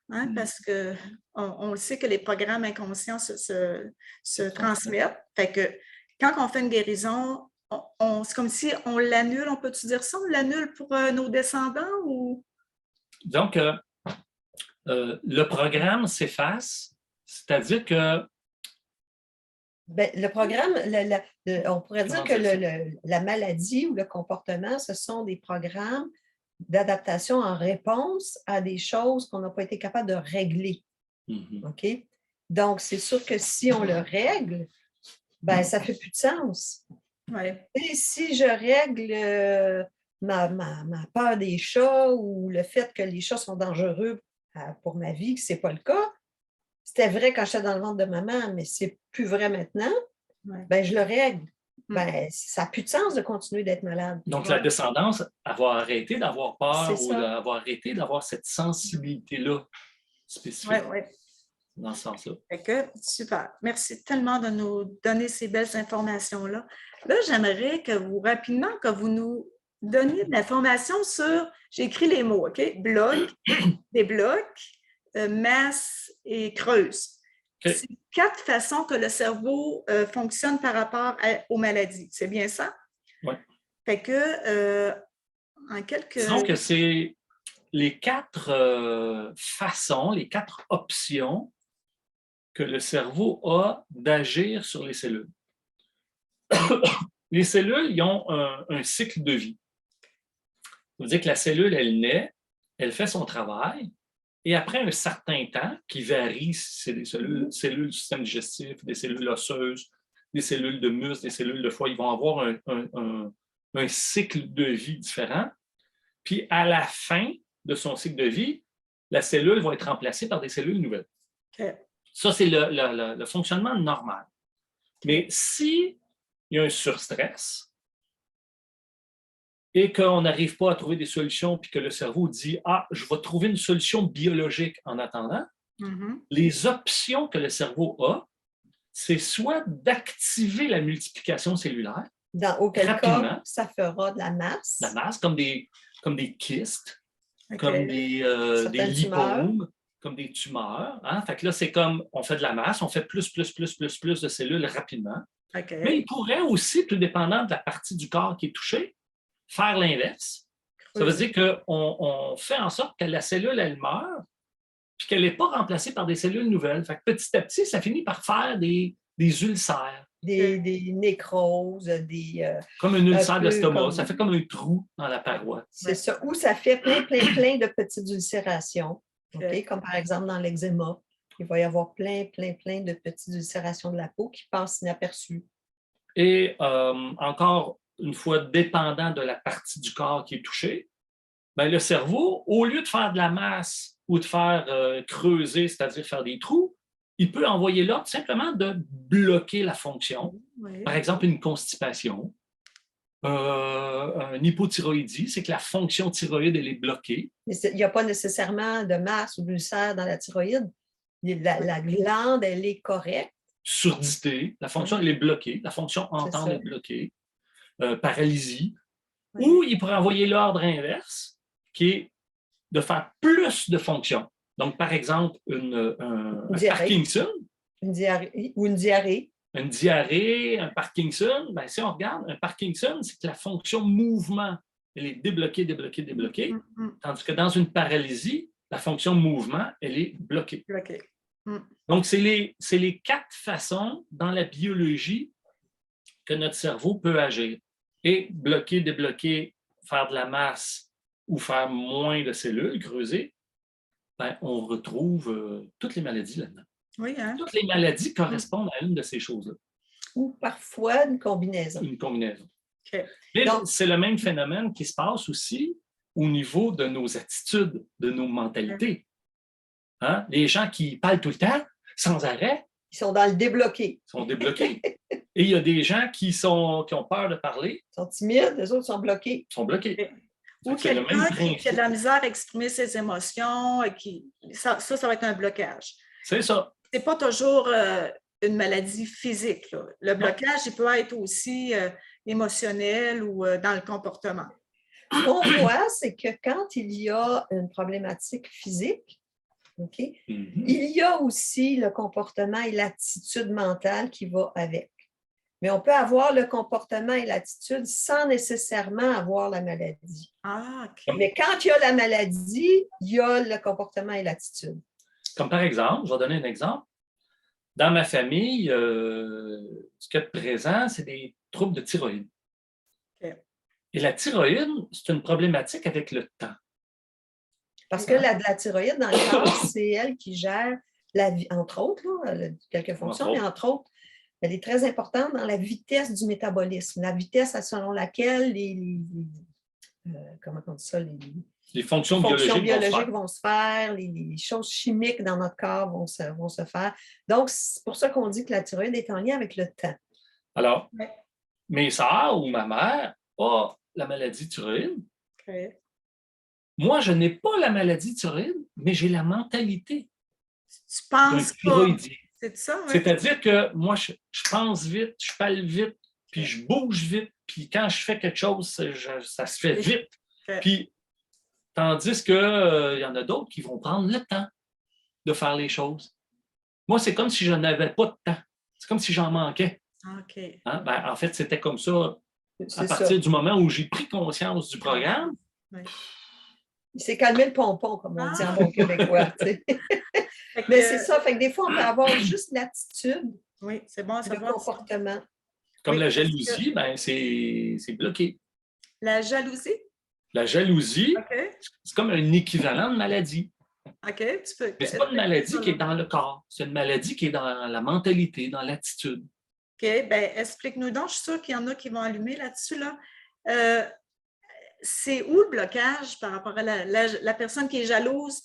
hein, parce qu'on le sait que les programmes inconscients se transmettent. Fait que quand on fait une guérison, c'est comme si on l'annule, on peut-tu dire ça? On l'annule pour nos descendants? Ou... Donc, le programme s'efface, c'est-à-dire que... Bien, le programme, on pourrait dire que la maladie ou le comportement, ce sont des programmes d'adaptation en réponse à des choses qu'on n'a pas été capable de régler. OK? Donc, c'est sûr que si on le règle, ben, ça ne fait plus de sens. Ouais. Et si je règle ma peur des chats ou le fait que les chats sont dangereux pour ma vie, que ce n'est pas le cas, c'était vrai quand j'étais dans le ventre de maman, mais c'est plus vrai maintenant, ben, je le règle. Ben, ça n'a plus de sens de continuer d'être malade. Donc, la descendance, avoir arrêté d'avoir peur ou d'avoir arrêté d'avoir cette sensibilité-là spécifique. Oui. Dans ce sens-là. Super. Merci tellement de nous donner ces belles informations-là. Là, j'aimerais que vous nous donniez de l'information sur, j'ai écrit les mots, OK? Bloc, des blocs, masse et creuse. Okay. C'est 4 façons que le cerveau fonctionne par rapport aux maladies. C'est bien ça? Ouais. Fait que, en quelques... Disons que c'est les 4 façons, les 4 options que le cerveau a d'agir sur les cellules. Les cellules, ils ont un cycle de vie. Ça veut dire que la cellule, elle naît, elle fait son travail, et après un certain temps, qui varie si c'est des cellules du système digestif, des cellules osseuses, des cellules de muscles, des cellules de foie, ils vont avoir un cycle de vie différent. Puis à la fin de son cycle de vie, la cellule va être remplacée par des cellules nouvelles. Okay. Ça, c'est le fonctionnement normal. Mais s'il y a un surstress et qu'on n'arrive pas à trouver des solutions, puis que le cerveau dit « Ah, je vais trouver une solution biologique en attendant », les options que le cerveau a, c'est soit d'activer la multiplication cellulaire auquel rapidement, cas, ça fera de la masse. La masse, comme des kystes, comme des lipomes, comme des tumeurs. Hein? Fait que là, c'est comme, on fait de la masse, on fait plus de cellules rapidement. Okay. Mais il pourrait aussi, tout dépendant de la partie du corps qui est touchée, faire l'inverse. Ça veut dire qu'on fait en sorte que la cellule, elle meurt, puis qu'elle n'est pas remplacée par des cellules nouvelles. Fait que petit à petit, ça finit par faire des ulcères. Des nécroses, comme un ulcère d'estomac, ça fait comme un trou dans la paroi. C'est ça, ou ça fait plein de petites ulcérations, okay? Comme par exemple dans l'eczéma. Il va y avoir plein de petites ulcérations de la peau qui passent inaperçues. Et encore une fois, dépendant de la partie du corps qui est touchée, ben, le cerveau, au lieu de faire de la masse ou de faire creuser, c'est-à-dire faire des trous, il peut envoyer l'ordre simplement de bloquer la fonction. Oui. Par exemple, une constipation, un hypothyroïdie, c'est que la fonction thyroïde, elle est bloquée. Mais il n'y a pas nécessairement de masse ou d'ulcère dans la thyroïde. La glande, elle est correcte. Surdité, la fonction, elle est bloquée. La fonction entendre est bloquée. Paralysie. Oui. Ou il pourrait envoyer l'ordre inverse, qui est de faire plus de fonctions. Donc, par exemple, un Parkinson. Une diarrhée. Une diarrhée, un Parkinson. Bien, si on regarde, un Parkinson, c'est que la fonction mouvement, elle est débloquée. Tandis que dans une paralysie, la fonction mouvement, elle est bloquée. Donc, c'est les 4 façons dans la biologie que notre cerveau peut agir. Et bloquer, débloquer, faire de la masse ou faire moins de cellules, creuser, ben, on retrouve toutes les maladies là-dedans. Oui, hein? Toutes les maladies correspondent à une de ces choses-là. Ou parfois une combinaison. Une combinaison. Okay. Mais donc, c'est le même phénomène qui se passe aussi au niveau de nos attitudes, de nos mentalités. Hein? Les gens qui parlent tout le temps, sans arrêt. Ils sont dans le débloqué. Ils sont débloqués. Et il y a des gens qui ont peur de parler. Ils sont timides, les autres sont bloqués. Ils sont bloqués. Ou quelqu'un qui a de la misère à exprimer ses émotions, ça va être un blocage. C'est ça. Ce n'est pas toujours une maladie physique. Là. Le blocage, il peut être aussi émotionnel ou dans le comportement. Ce qu'on voit, c'est que quand il y a une problématique physique, okay, il y a aussi le comportement et l'attitude mentale qui va avec. Mais on peut avoir le comportement et l'attitude sans nécessairement avoir la maladie. Ah, okay. Mais quand il y a la maladie, il y a le comportement et l'attitude. Comme par exemple, je vais donner un exemple. Dans ma famille, ce qu'il y a de présent, c'est des troubles de thyroïde. Okay. Et la thyroïde, c'est une problématique avec le temps. Parce que la thyroïde, dans le corps, c'est elle qui gère la vie, entre autres, là, elle a quelques fonctions, mais entre autres, elle est très importante dans la vitesse du métabolisme, la vitesse selon laquelle comment on dit ça, les fonctions biologiques vont se faire, les choses chimiques dans notre corps vont se faire. Donc, c'est pour ça qu'on dit que la thyroïde est en lien avec le temps. Alors, mes sœurs ou ma mère a la maladie thyroïde. Okay. Moi, je n'ai pas la maladie thyroïde, mais j'ai la mentalité. Tu penses pas. C'est ça, oui. C'est-à-dire que moi, je pense vite, je parle vite, puis je bouge vite, puis quand je fais quelque chose, ça se fait vite. Puis, tandis qu'il y en a d'autres qui vont prendre le temps de faire les choses. Moi, c'est comme si je n'avais pas de temps. C'est comme si j'en manquais. Okay. Hein? Ben, en fait, c'était comme ça À partir du moment où j'ai pris conscience du programme, il s'est calmé le pompon, comme on dit en bon québécois. Mais c'est ça, fait que des fois, on peut avoir juste l'attitude de comportement. Comme la jalousie, ben c'est bloqué. La jalousie? La jalousie, c'est comme un équivalent de maladie. OK, tu peux. Mais ce n'est pas une maladie qui est dans le corps, c'est une maladie qui est dans la mentalité, dans l'attitude. OK, bien, explique-nous donc. Je suis sûre qu'il y en a qui vont allumer là-dessus. Là. C'est où le blocage par rapport à la personne qui est jalouse?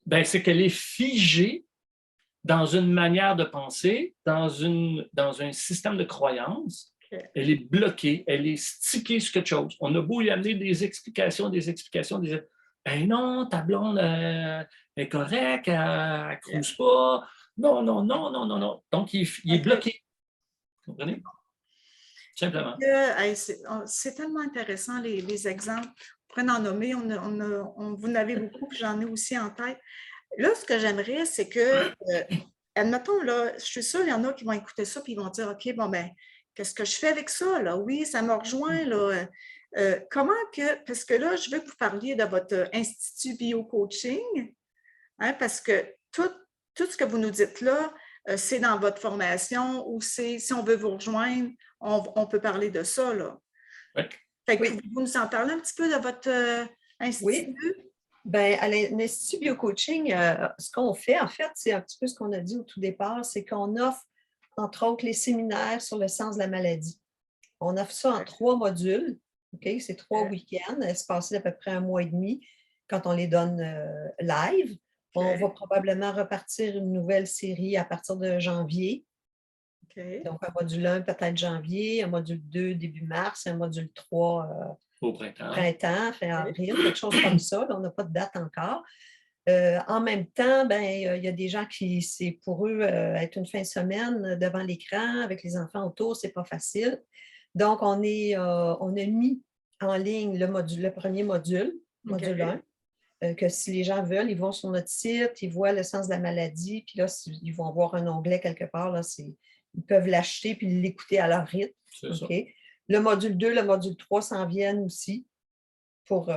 Bien, c'est qu'elle est figée dans une manière de penser, dans un système de croyance. Elle est bloquée, elle est stickée sur quelque chose. On a beau y amener des explications. Ben non, ta blonde est correcte, elle ne crouse pas. Non. Donc, il est bloqué. Vous comprenez? Simplement. C'est tellement intéressant, les exemples. On pourrait en nommer, vous en avez beaucoup, puis j'en ai aussi en tête. Là, ce que j'aimerais, c'est que, admettons, là, je suis sûre qu'il y en a qui vont écouter ça, puis ils vont dire, OK, bon, ben, qu'est-ce que je fais avec ça, là? Oui, ça me rejoint, là. Comment que, parce que là, je veux que vous parliez de votre Institut Bio-Coaching, hein, parce que tout ce que vous nous dites là, c'est dans votre formation ou si on veut vous rejoindre, on peut parler de ça, là. Oui. Fait que vous nous en parlez un petit peu de votre institut? Oui. Bien, à l'Institut Bio-Coaching, ce qu'on fait, en fait, c'est un petit peu ce qu'on a dit au tout départ, c'est qu'on offre, entre autres, les séminaires sur le sens de la maladie. On offre ça en 3 modules. Okay? C'est 3 week-ends, espacés d'à peu près 1 mois et demi, quand on les donne live. On va probablement repartir une nouvelle série à partir de janvier. Donc, un module 1, peut-être janvier, un module 2, début mars, un module 3 au printemps, fin avril, quelque chose comme ça. Là, on n'a pas de date encore. En même temps, ben, il y a des gens qui, c'est pour eux, être une fin de semaine devant l'écran avec les enfants autour, c'est pas facile. Donc, on a mis en ligne le premier module 1, que si les gens veulent, ils vont sur notre site, ils voient le sens de la maladie, puis là, ils vont voir un onglet quelque part, là, ils peuvent l'acheter puis l'écouter à leur rythme. Okay. Le module 2, le module 3 s'en viennent aussi pour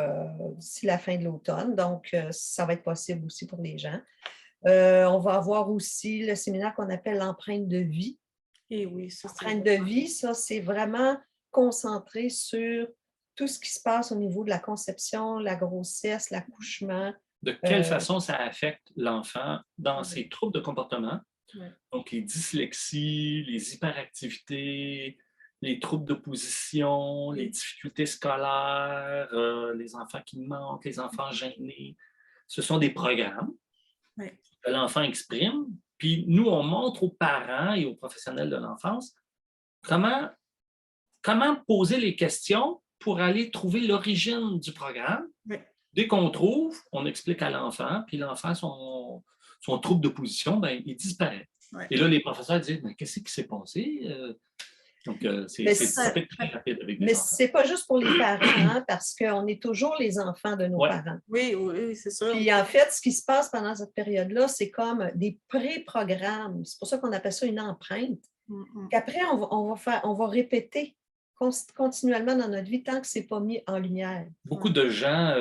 d'ici la fin de l'automne. Donc, ça va être possible aussi pour les gens. On va avoir aussi le séminaire qu'on appelle l'empreinte de vie. Et oui, ça, l'empreinte de vie, ça, c'est vraiment concentré sur tout ce qui se passe au niveau de la conception, la grossesse, l'accouchement. De quelle façon ça affecte l'enfant dans ses troubles de comportement? Donc, les dyslexies, les hyperactivités, les troubles d'opposition, les difficultés scolaires, les enfants qui manquent, les enfants gênés. Ce sont des programmes que l'enfant exprime. Puis nous, on montre aux parents et aux professionnels de l'enfance comment poser les questions pour aller trouver l'origine du programme. Dès qu'on trouve, on explique à l'enfant, puis l'enfant, son trouble d'opposition, ben, il disparaît. Et là, les professeurs disent, mais qu'est-ce qui s'est passé? Donc, ça peut être très rapide avec les enfants. Mais ce n'est pas juste pour les parents, hein, parce qu'on est toujours les enfants de nos parents. Oui, c'est sûr. Puis en fait, ce qui se passe pendant cette période-là, c'est comme des pré-programmes. C'est pour ça qu'on appelle ça une empreinte. Qu'après, on va répéter continuellement dans notre vie tant que ce n'est pas mis en lumière. Beaucoup de gens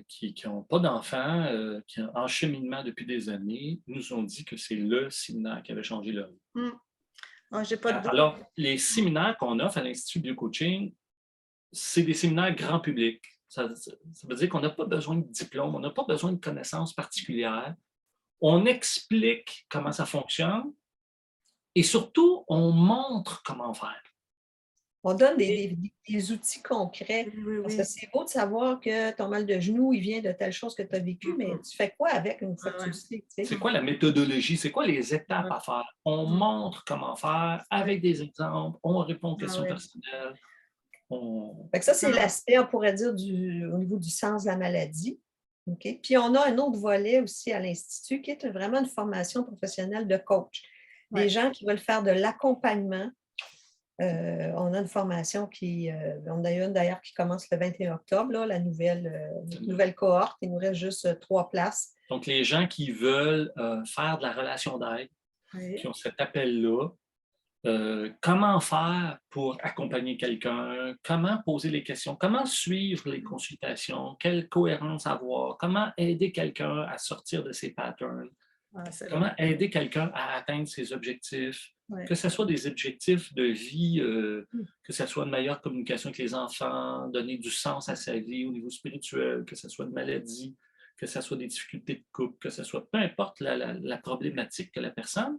qui n'ont pas d'enfants, qui ont en cheminement depuis des années, nous ont dit que c'est le séminaire qui avait changé leur vie. J'ai pas de doute. Alors, les séminaires qu'on offre à l'Institut Bio-Coaching, c'est des séminaires grand public. Ça veut dire qu'on n'a pas besoin de diplôme, on n'a pas besoin de connaissances particulières. On explique comment ça fonctionne et surtout, on montre comment faire. On donne des outils concrets. Parce que c'est beau de savoir que ton mal de genou, il vient de telle chose que tu as vécu, mais tu fais quoi avec une fois que tu le sais? C'est quoi la méthodologie? C'est quoi les étapes à faire? On montre comment faire avec des exemples. On répond aux questions personnelles. Fait que ça, c'est l'aspect, on pourrait dire, au niveau du sens de la maladie. Okay? Puis, on a un autre volet aussi à l'Institut qui est vraiment une formation professionnelle de coach. Des gens qui veulent faire de l'accompagnement. On a une formation on a une d'ailleurs qui commence le 21 octobre, là, la nouvelle cohorte. Il nous reste juste 3 places. Donc, les gens qui veulent faire de la relation d'aide, qui ont cet appel-là, Comment faire pour accompagner quelqu'un, comment poser les questions, comment suivre les consultations, quelle cohérence avoir, comment aider quelqu'un à sortir de ses patterns, comment aider quelqu'un à atteindre ses objectifs, que ce soit des objectifs de vie, que ce soit une meilleure communication avec les enfants, donner du sens à sa vie au niveau spirituel, que ce soit une maladie, que ce soit des difficultés de couple, que ce soit peu importe la problématique que la personne,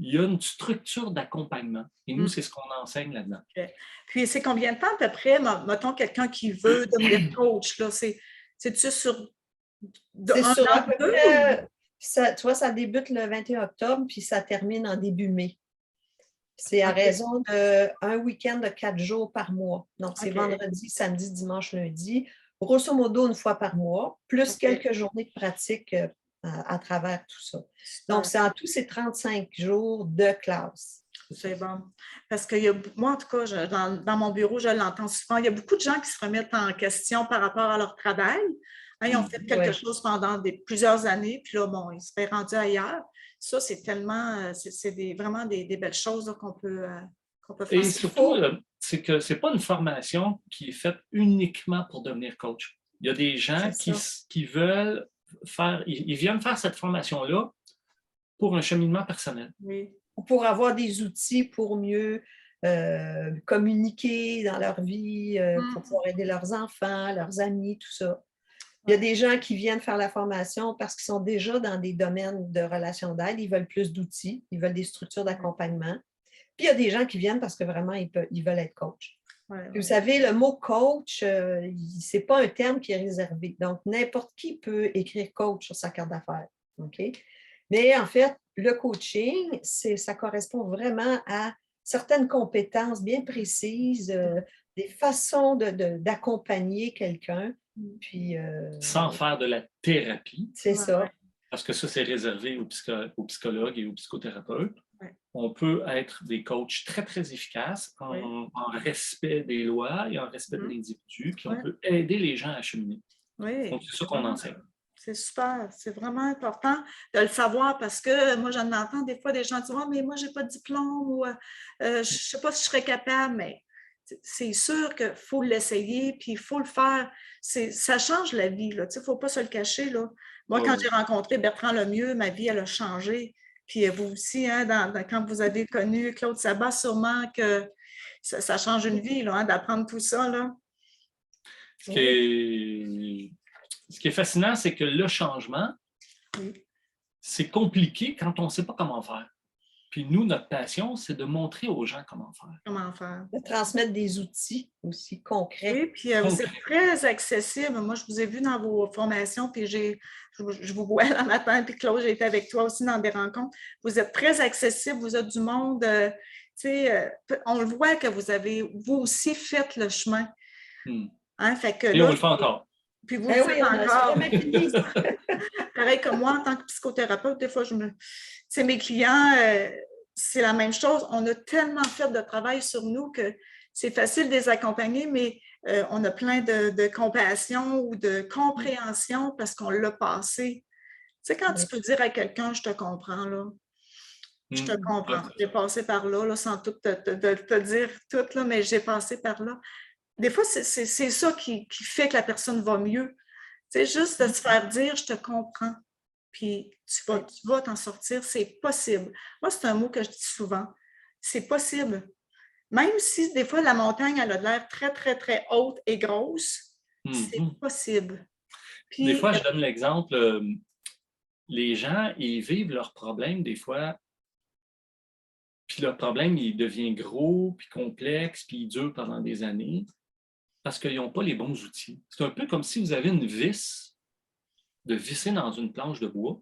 il y a une structure d'accompagnement. Et nous, c'est ce qu'on enseigne là-dedans. Okay. Puis, c'est combien de temps à peu près, mettons, quelqu'un qui veut devenir coach? Là, c'est-tu sur c'est sur à peu près, tu vois, ça débute le 21 octobre, puis ça termine en début mai. C'est à raison d'un week-end de 4 jours par mois. Donc, c'est vendredi, samedi, dimanche, lundi. Grosso modo, une fois par mois, plus quelques journées de pratique à travers tout ça. Donc, c'est en tout, c'est 35 jours de classe. C'est bon. Parce que moi, en tout cas, dans mon bureau, je l'entends souvent. Il y a beaucoup de gens qui se remettent en question par rapport à leur travail. Ils ont fait quelque chose pendant plusieurs années, puis là, bon, ils se sont rendus ailleurs. Ça, c'est tellement, c'est vraiment des belles choses qu'on peut faire. Et surtout, c'est que ce n'est pas une formation qui est faite uniquement pour devenir coach. Il y a des gens qui veulent ils viennent faire cette formation-là pour un cheminement personnel. Oui. Ou pour avoir des outils pour mieux communiquer dans leur vie, pour pouvoir aider leurs enfants, leurs amis, tout ça. Il y a des gens qui viennent faire la formation parce qu'ils sont déjà dans des domaines de relations d'aide, ils veulent plus d'outils, ils veulent des structures d'accompagnement. Puis il y a des gens qui viennent parce que vraiment, ils veulent être coach. Vous savez, le mot coach, ce n'est pas un terme qui est réservé. Donc, n'importe qui peut écrire coach sur sa carte d'affaires. Okay? Mais en fait, le coaching, ça correspond vraiment à certaines compétences bien précises, des façons d'accompagner quelqu'un. Puis, sans faire de la thérapie. C'est ça. Parce que ça, c'est réservé aux psychologues et aux psychothérapeutes. On peut être des coachs très, très efficaces en respect des lois et en respect de l'individu, puis on peut aider les gens à cheminer. Donc, c'est ça qu'on enseigne. C'est super, c'est vraiment important de le savoir parce que moi, j'en entends des fois des gens dire « mais moi, je n'ai pas de diplôme » ou « je ne sais pas si je serais capable », mais c'est sûr qu'il faut l'essayer puis il faut le faire. Ça change la vie, il ne faut pas se le cacher. Là. Moi, quand j'ai rencontré Bertrand Lemieux, ma vie, elle a changé. Puis vous aussi, hein, quand vous avez connu Claude Sabat, sûrement que ça change une vie là, hein, d'apprendre tout ça. Là. Ce qui est fascinant, c'est que le changement, c'est compliqué quand on ne sait pas comment faire. Puis nous, notre passion, c'est de montrer aux gens comment faire. Comment faire. De transmettre des outils aussi concrets. Oui, puis vous êtes très accessible. Moi, je vous ai vu dans vos formations, puis je vous vois là matin, puis Claude, j'ai été avec toi aussi dans des rencontres. Vous êtes très accessible, vous êtes du monde. On le voit que vous aussi fait le chemin. Hein, fait que, et là, on le fait encore. Puis vous le faites encore. Pareil comme moi, en tant que psychothérapeute, des fois, mes clients, c'est la même chose. On a tellement fait de travail sur nous que c'est facile de les accompagner, mais on a plein de compassion ou de compréhension parce qu'on l'a passé. Tu sais, quand tu peux dire à quelqu'un « je te comprends », là, je te comprends. J'ai passé par là, sans tout te dire tout, là, mais j'ai passé par là. Des fois, c'est ça qui fait que la personne va mieux. C'est juste de se faire dire « je te comprends ». Puis tu vas t'en sortir, c'est possible. Moi, c'est un mot que je dis souvent. C'est possible. Même si des fois, la montagne, elle a l'air très, très, très haute et grosse, c'est possible. Puis, des fois, je donne l'exemple, les gens, ils vivent leurs problèmes des fois, puis leur problème, il devient gros, puis complexe, puis il dure pendant des années, parce qu'ils n'ont pas les bons outils. C'est un peu comme si vous avez une vis, de visser dans une planche de bois,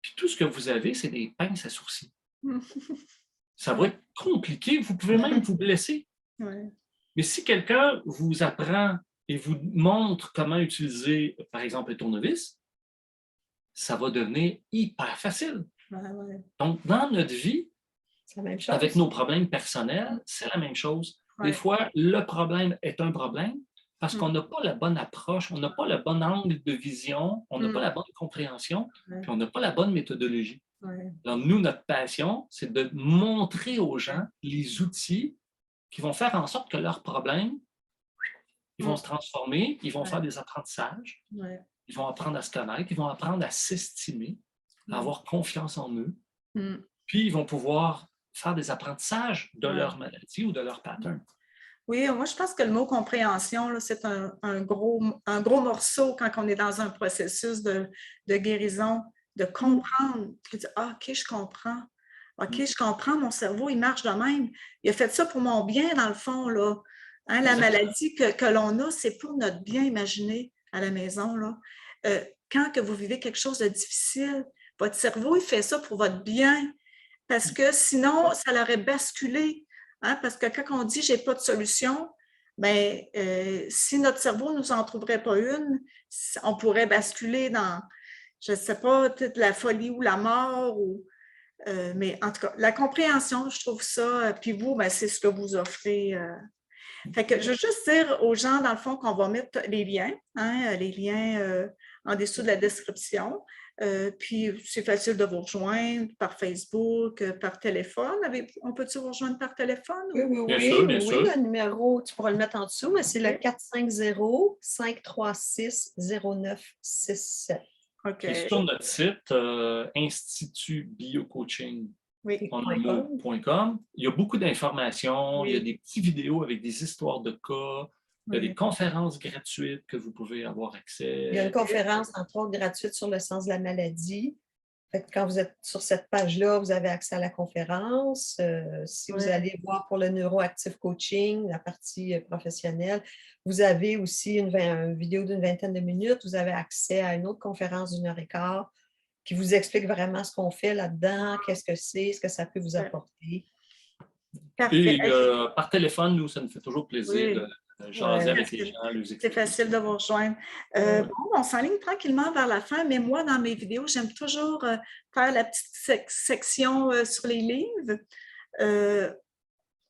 puis tout ce que vous avez, c'est des pinces à sourcils. Ça va être compliqué, vous pouvez même vous blesser. Mais si quelqu'un vous apprend et vous montre comment utiliser, par exemple, le tournevis, ça va devenir hyper facile. Donc, dans notre vie, avec nos problèmes personnels, c'est la même chose. Des fois, le problème est un problème parce qu'on n'a pas la bonne approche, on n'a pas le bon angle de vision, on n'a pas la bonne compréhension, puis on n'a pas la bonne méthodologie. Ouais. Alors, nous, notre passion, c'est de montrer aux gens les outils qui vont faire en sorte que leurs problèmes, ils vont se transformer, ils vont faire des apprentissages, ils vont apprendre à se connaître, ils vont apprendre à s'estimer, à avoir confiance en eux, puis ils vont pouvoir faire des apprentissages de leur maladie ou de leur pattern. Oui, moi, je pense que le mot compréhension, là, c'est un gros morceau quand on est dans un processus de guérison, de comprendre. Tu dis, ah, OK, je comprends. OK, je comprends, mon cerveau, il marche de même. Il a fait ça pour mon bien, dans le fond, là. Hein, la maladie que l'on a, c'est pour notre bien imaginé à la maison, là. Quand que vous vivez quelque chose de difficile, votre cerveau, il fait ça pour votre bien, parce que sinon, ça l'aurait basculé. Hein, parce que quand on dit « j'ai pas de solution », bien, si notre cerveau ne nous en trouverait pas une, on pourrait basculer dans, je ne sais pas, peut-être la folie ou la mort. Mais en tout cas, la compréhension, je trouve ça, puis vous, bien, c'est ce que vous offrez. Fait que je veux juste dire aux gens, dans le fond, qu'on va mettre les liens en dessous de la description. Puis c'est facile de vous rejoindre par Facebook, par téléphone. On peut-tu vous rejoindre par téléphone? Oui, oui, Bien oui, sûr, bien oui, sûr. le numéro, tu pourras le mettre en dessous, mais c'est le 450-536-0967. OK. Et sur notre site, institutbiocoaching.com, il y a beaucoup d'informations, il y a des petites vidéos avec des histoires de cas, il y a des conférences gratuites que vous pouvez avoir accès. Il y a une conférence, entre autres, gratuite sur le sens de la maladie. Fait que quand vous êtes sur cette page-là, vous avez accès à la conférence. Si vous allez voir pour le neuroactive coaching, la partie professionnelle, vous avez aussi une vidéo d'une 20aine de minutes. Vous avez accès à une autre conférence d'1h15 qui vous explique vraiment ce qu'on fait là-dedans, qu'est-ce que c'est, ce que ça peut vous apporter. Parfait. Et par téléphone, nous, ça nous fait toujours plaisir de jaser avec les gens. C'est facile de vous rejoindre. Bon, on s'enligne tranquillement vers la fin, mais moi, dans mes vidéos, j'aime toujours faire la petite section sur les livres.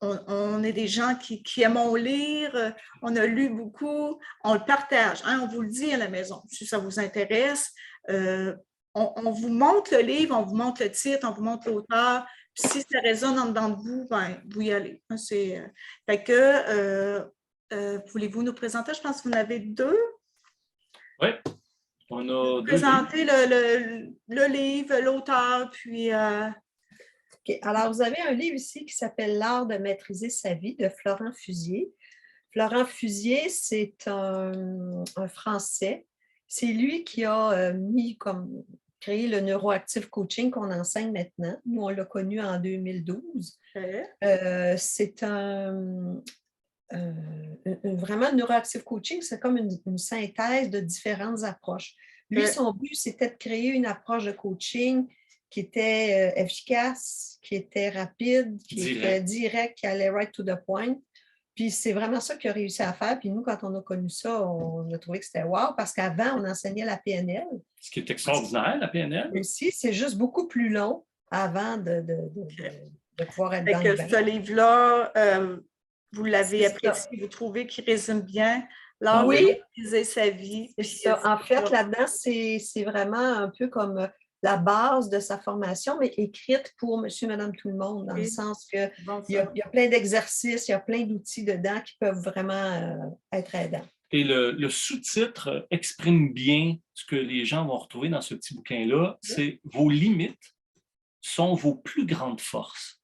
On est des gens qui aimons lire, on a lu beaucoup, on le partage, hein, on vous le dit à la maison, si ça vous intéresse. On vous montre le livre, on vous montre le titre, on vous montre l'auteur. Si ça résonne en dedans de vous, ben, vous y allez. Fait que, voulez-vous nous présenter? Je pense que vous en avez deux. Oui, on a deux présenter le livre, l'auteur, puis... Okay. Alors, vous avez un livre ici qui s'appelle « L'art de maîtriser sa vie » de Florent Fusier. Florent Fusier, c'est un Français. C'est lui qui a créé le neuroactive coaching qu'on enseigne maintenant. Nous, on l'a connu en 2012. C'est vraiment, le neuroactive coaching, c'est comme une synthèse de différentes approches. Lui, son but, c'était de créer une approche de coaching qui était efficace, qui était rapide, qui était direct, qui allait right to the point. Puis c'est vraiment ça qu'il a réussi à faire. Puis nous, quand on a connu ça, on a trouvé que c'était wow, parce qu'avant, on enseignait la PNL. Ce qui est extraordinaire, la PNL. Aussi, c'est juste beaucoup plus long avant de pouvoir être dans le bain. Ce livre-là, vous l'avez apprécié, vous trouvez qu'il résume bien l'art de maîtriser sa vie. Ça. En fait, là-dedans, c'est vraiment un peu comme la base de sa formation, mais écrite pour monsieur, madame, tout le monde, dans le sens qu'il y a plein d'exercices, il y a plein d'outils dedans qui peuvent vraiment être aidants. Et le sous-titre exprime bien ce que les gens vont retrouver dans ce petit bouquin-là, c'est « Vos limites sont vos plus grandes forces ».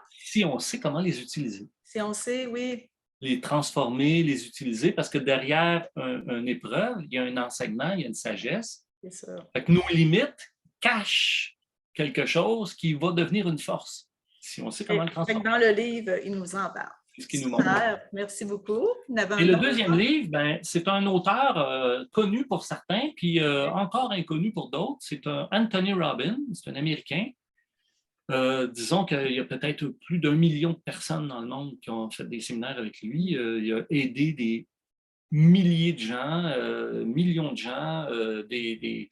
Si on sait comment les utiliser. Si on sait, oui. Les transformer, les utiliser, parce que derrière une épreuve, il y a un enseignement, il y a une sagesse. C'est ça. Fait que nos limites cachent quelque chose qui va devenir une force, si on sait comment le transformer. Dans le livre, il nous en parle. C'est ce qu'il nous montre. Merci beaucoup. Et le deuxième livre, ben, c'est un auteur connu pour certains, puis encore inconnu pour d'autres. C'est Anthony Robbins, c'est un Américain. Disons qu'il y a peut-être plus d'1 million de personnes dans le monde qui ont fait des séminaires avec lui. Il a aidé des milliers de gens, millions de gens, des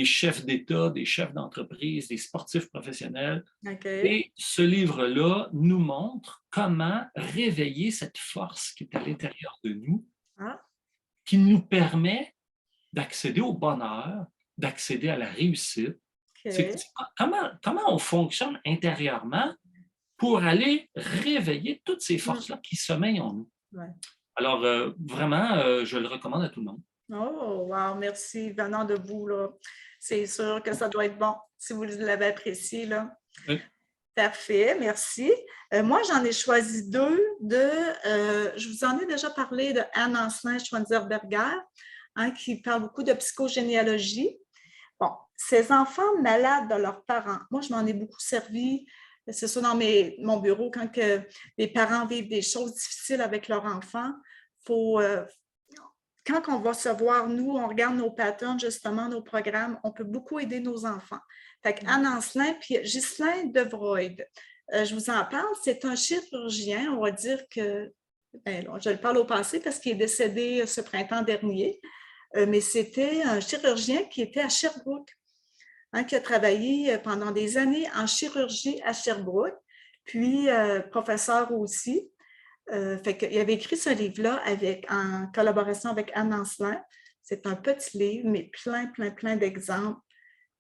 chefs d'État, des chefs d'entreprise, des sportifs professionnels. Et ce livre-là nous montre comment réveiller cette force qui est à l'intérieur de nous, qui nous permet d'accéder au bonheur, d'accéder à la réussite, Comment on fonctionne intérieurement pour aller réveiller toutes ces forces-là qui sommeillent en nous. Ouais. Alors, vraiment, je le recommande à tout le monde. Oh, wow, merci. Venant de vous, là, c'est sûr que ça doit être bon si vous l'avez apprécié, là. Oui. Parfait, merci. Moi, j'en ai choisi deux je vous en ai déjà parlé de Anne Ancelin-Schwanzerberger, qui parle beaucoup de psychogénéalogie. Bon, ces enfants malades de leurs parents, moi, je m'en ai beaucoup servi. C'est ça dans mon bureau, quand les parents vivent des choses difficiles avec leurs enfants, quand on va se voir, nous, on regarde nos patterns, justement, nos programmes, on peut beaucoup aider nos enfants. Fait qu'Anne Ancelin puis Ghislain Devroid, je vous en parle, c'est un chirurgien, on va dire que, je le parle au passé parce qu'il est décédé ce printemps dernier, mais c'était un chirurgien qui était à Sherbrooke, qui a travaillé pendant des années en chirurgie à Sherbrooke, puis professeur aussi. Il avait écrit ce livre-là en collaboration avec Anne Ancelin. C'est un petit livre, mais plein d'exemples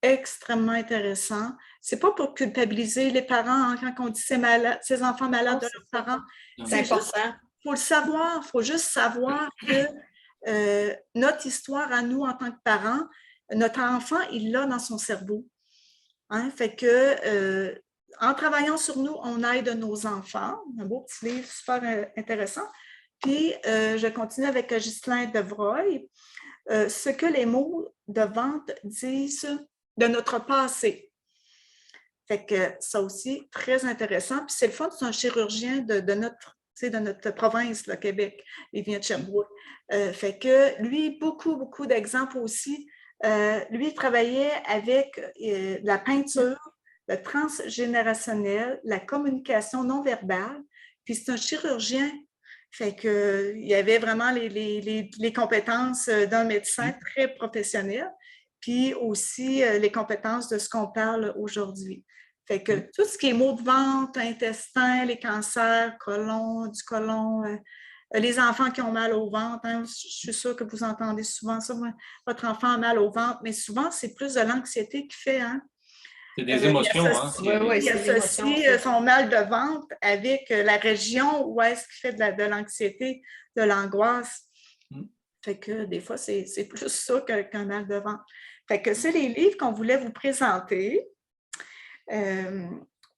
extrêmement intéressants. C'est pas pour culpabiliser les parents quand on dit ces enfants malades de leurs parents. C'est important. Il faut le savoir, il faut juste savoir que notre histoire à nous en tant que parents, notre enfant, il l'a dans son cerveau. Fait que en travaillant sur nous, on aide nos enfants. Un beau petit livre super intéressant. Puis, je continue avec Ghislain Devroy. Ce que les mots de vente disent de notre passé. Fait que ça aussi, très intéressant. Puis c'est le fun, c'est un chirurgien de notre province, le Québec. Il vient de Sherbrooke. Fait que lui, beaucoup d'exemples aussi. Lui, il travaillait avec la peinture, le transgénérationnel, la communication non verbale. Puis c'est un chirurgien. Fait que il avait vraiment les compétences d'un médecin très professionnel, puis aussi les compétences de ce qu'on parle aujourd'hui. Fait que tout ce qui est maux de ventre, intestin, les cancers, du côlon, les enfants qui ont mal au ventre, je suis sûre que vous entendez souvent ça, votre enfant a mal au ventre, mais souvent, c'est plus de l'anxiété qui fait, C'est des émotions, il associe son mal de ventre avec la région où est-ce qu'il fait de l'anxiété, de l'angoisse. Fait que des fois, c'est plus ça qu'un mal de ventre. Fait que c'est les livres qu'on voulait vous présenter.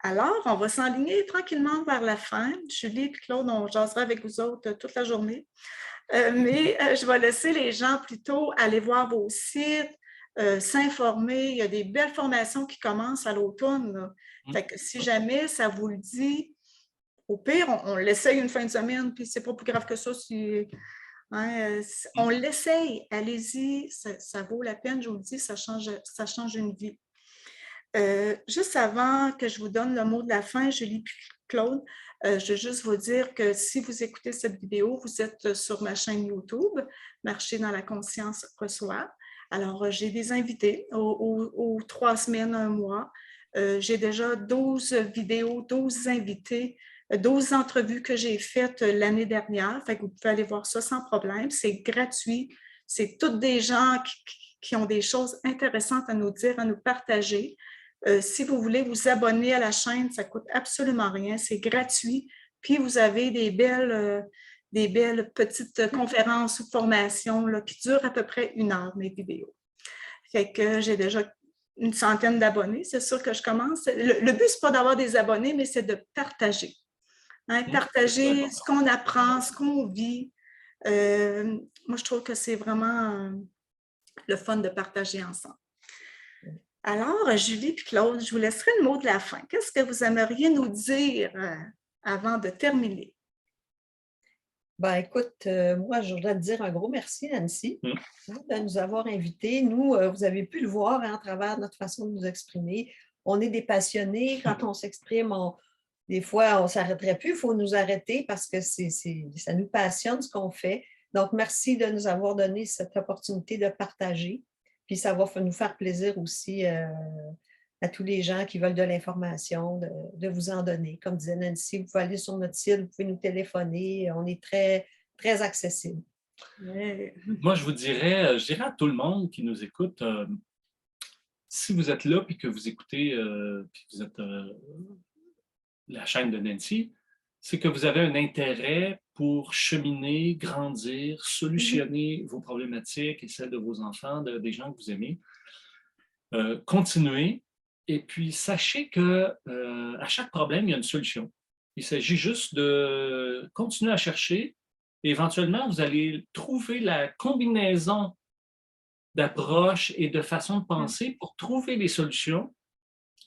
Alors, on va s'enligner tranquillement vers la fin. Julie et Claude, on jasera avec vous autres toute la journée. Mais je vais laisser les gens plutôt aller voir vos sites, s'informer. Il y a des belles formations qui commencent à l'automne. Fait que si jamais ça vous le dit, au pire, on l'essaye une fin de semaine, puis c'est pas plus grave que ça. On l'essaye, allez-y, ça vaut la peine, je vous le dis, ça change une vie. Juste avant que je vous donne le mot de la fin, Julie et Claude, je veux juste vous dire que si vous écoutez cette vidéo, vous êtes sur ma chaîne YouTube, Marcher dans la conscience reçoit. Alors, j'ai des invités aux 3 semaines, 1 mois. J'ai déjà 12 vidéos, 12 invités, 12 entrevues que j'ai faites l'année dernière. Fait que vous pouvez aller voir ça sans problème. C'est gratuit. C'est toutes des gens qui ont des choses intéressantes à nous dire, à nous partager. Si vous voulez vous abonner à la chaîne, ça ne coûte absolument rien. C'est gratuit. Puis, vous avez des belles petites conférences ou formations là, qui durent à peu près 1 heure, mes vidéos. Fait que j'ai déjà une centaine d'abonnés. C'est sûr que je commence. Le but, ce n'est pas d'avoir des abonnés, mais c'est de partager. Partager ce qu'on apprend, ce qu'on vit. Moi, je trouve que c'est vraiment le fun de partager ensemble. Alors, Julie et Claude, je vous laisserai le mot de la fin. Qu'est-ce que vous aimeriez nous dire avant de terminer? Écoute, moi, je voudrais te dire un gros merci, Nancy, de nous avoir invités. Nous, vous avez pu le voir à travers notre façon de nous exprimer. On est des passionnés. Quand on s'exprime, des fois, on ne s'arrêterait plus. Il faut nous arrêter parce que ça nous passionne ce qu'on fait. Donc, merci de nous avoir donné cette opportunité de partager. Puis ça va nous faire plaisir aussi à tous les gens qui veulent de l'information, de vous en donner. Comme disait Nancy, vous pouvez aller sur notre site, vous pouvez nous téléphoner. On est très, très accessible. Moi, je dirais à tout le monde qui nous écoute, si vous êtes là et que vous écoutez, puis vous êtes la chaîne de Nancy, c'est que vous avez un intérêt pour cheminer, grandir, solutionner vos problématiques et celles de vos enfants, des gens que vous aimez. Continuez et puis sachez que à chaque problème, il y a une solution. Il s'agit juste de continuer à chercher et éventuellement, vous allez trouver la combinaison d'approches et de façons de penser pour trouver des solutions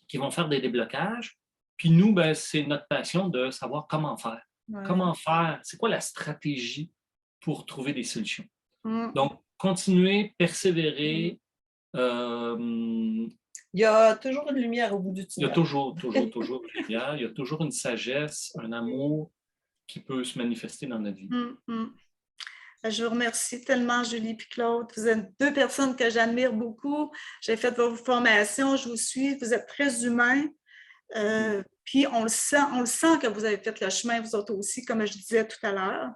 qui vont faire des déblocages. Puis nous, ben, c'est notre passion de savoir comment faire. Ouais. Comment faire? C'est quoi la stratégie pour trouver des solutions? Donc, continuez, persévérer. Il y a toujours une lumière au bout du tunnel. Il y a toujours une lumière. Il y a toujours une sagesse, un amour qui peut se manifester dans notre vie. Je vous remercie tellement, Julie et Claude. Vous êtes deux personnes que j'admire beaucoup. J'ai fait vos formations, je vous suis. Vous êtes très humains. Puis on le sent que vous avez fait le chemin, vous autres aussi, comme je disais tout à l'heure.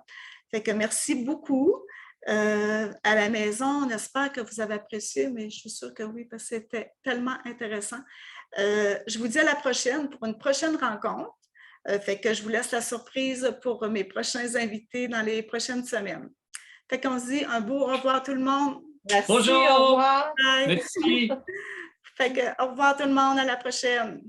Fait que merci beaucoup. À la maison, on espère que vous avez apprécié, mais je suis sûre que oui, parce que c'était tellement intéressant. Je vous dis à la prochaine pour une prochaine rencontre. Fait que je vous laisse la surprise pour mes prochains invités dans les prochaines semaines. Fait qu'on se dit un beau au revoir tout le monde. Merci, bonjour. au revoir. Merci. Fait que au revoir tout le monde, à la prochaine.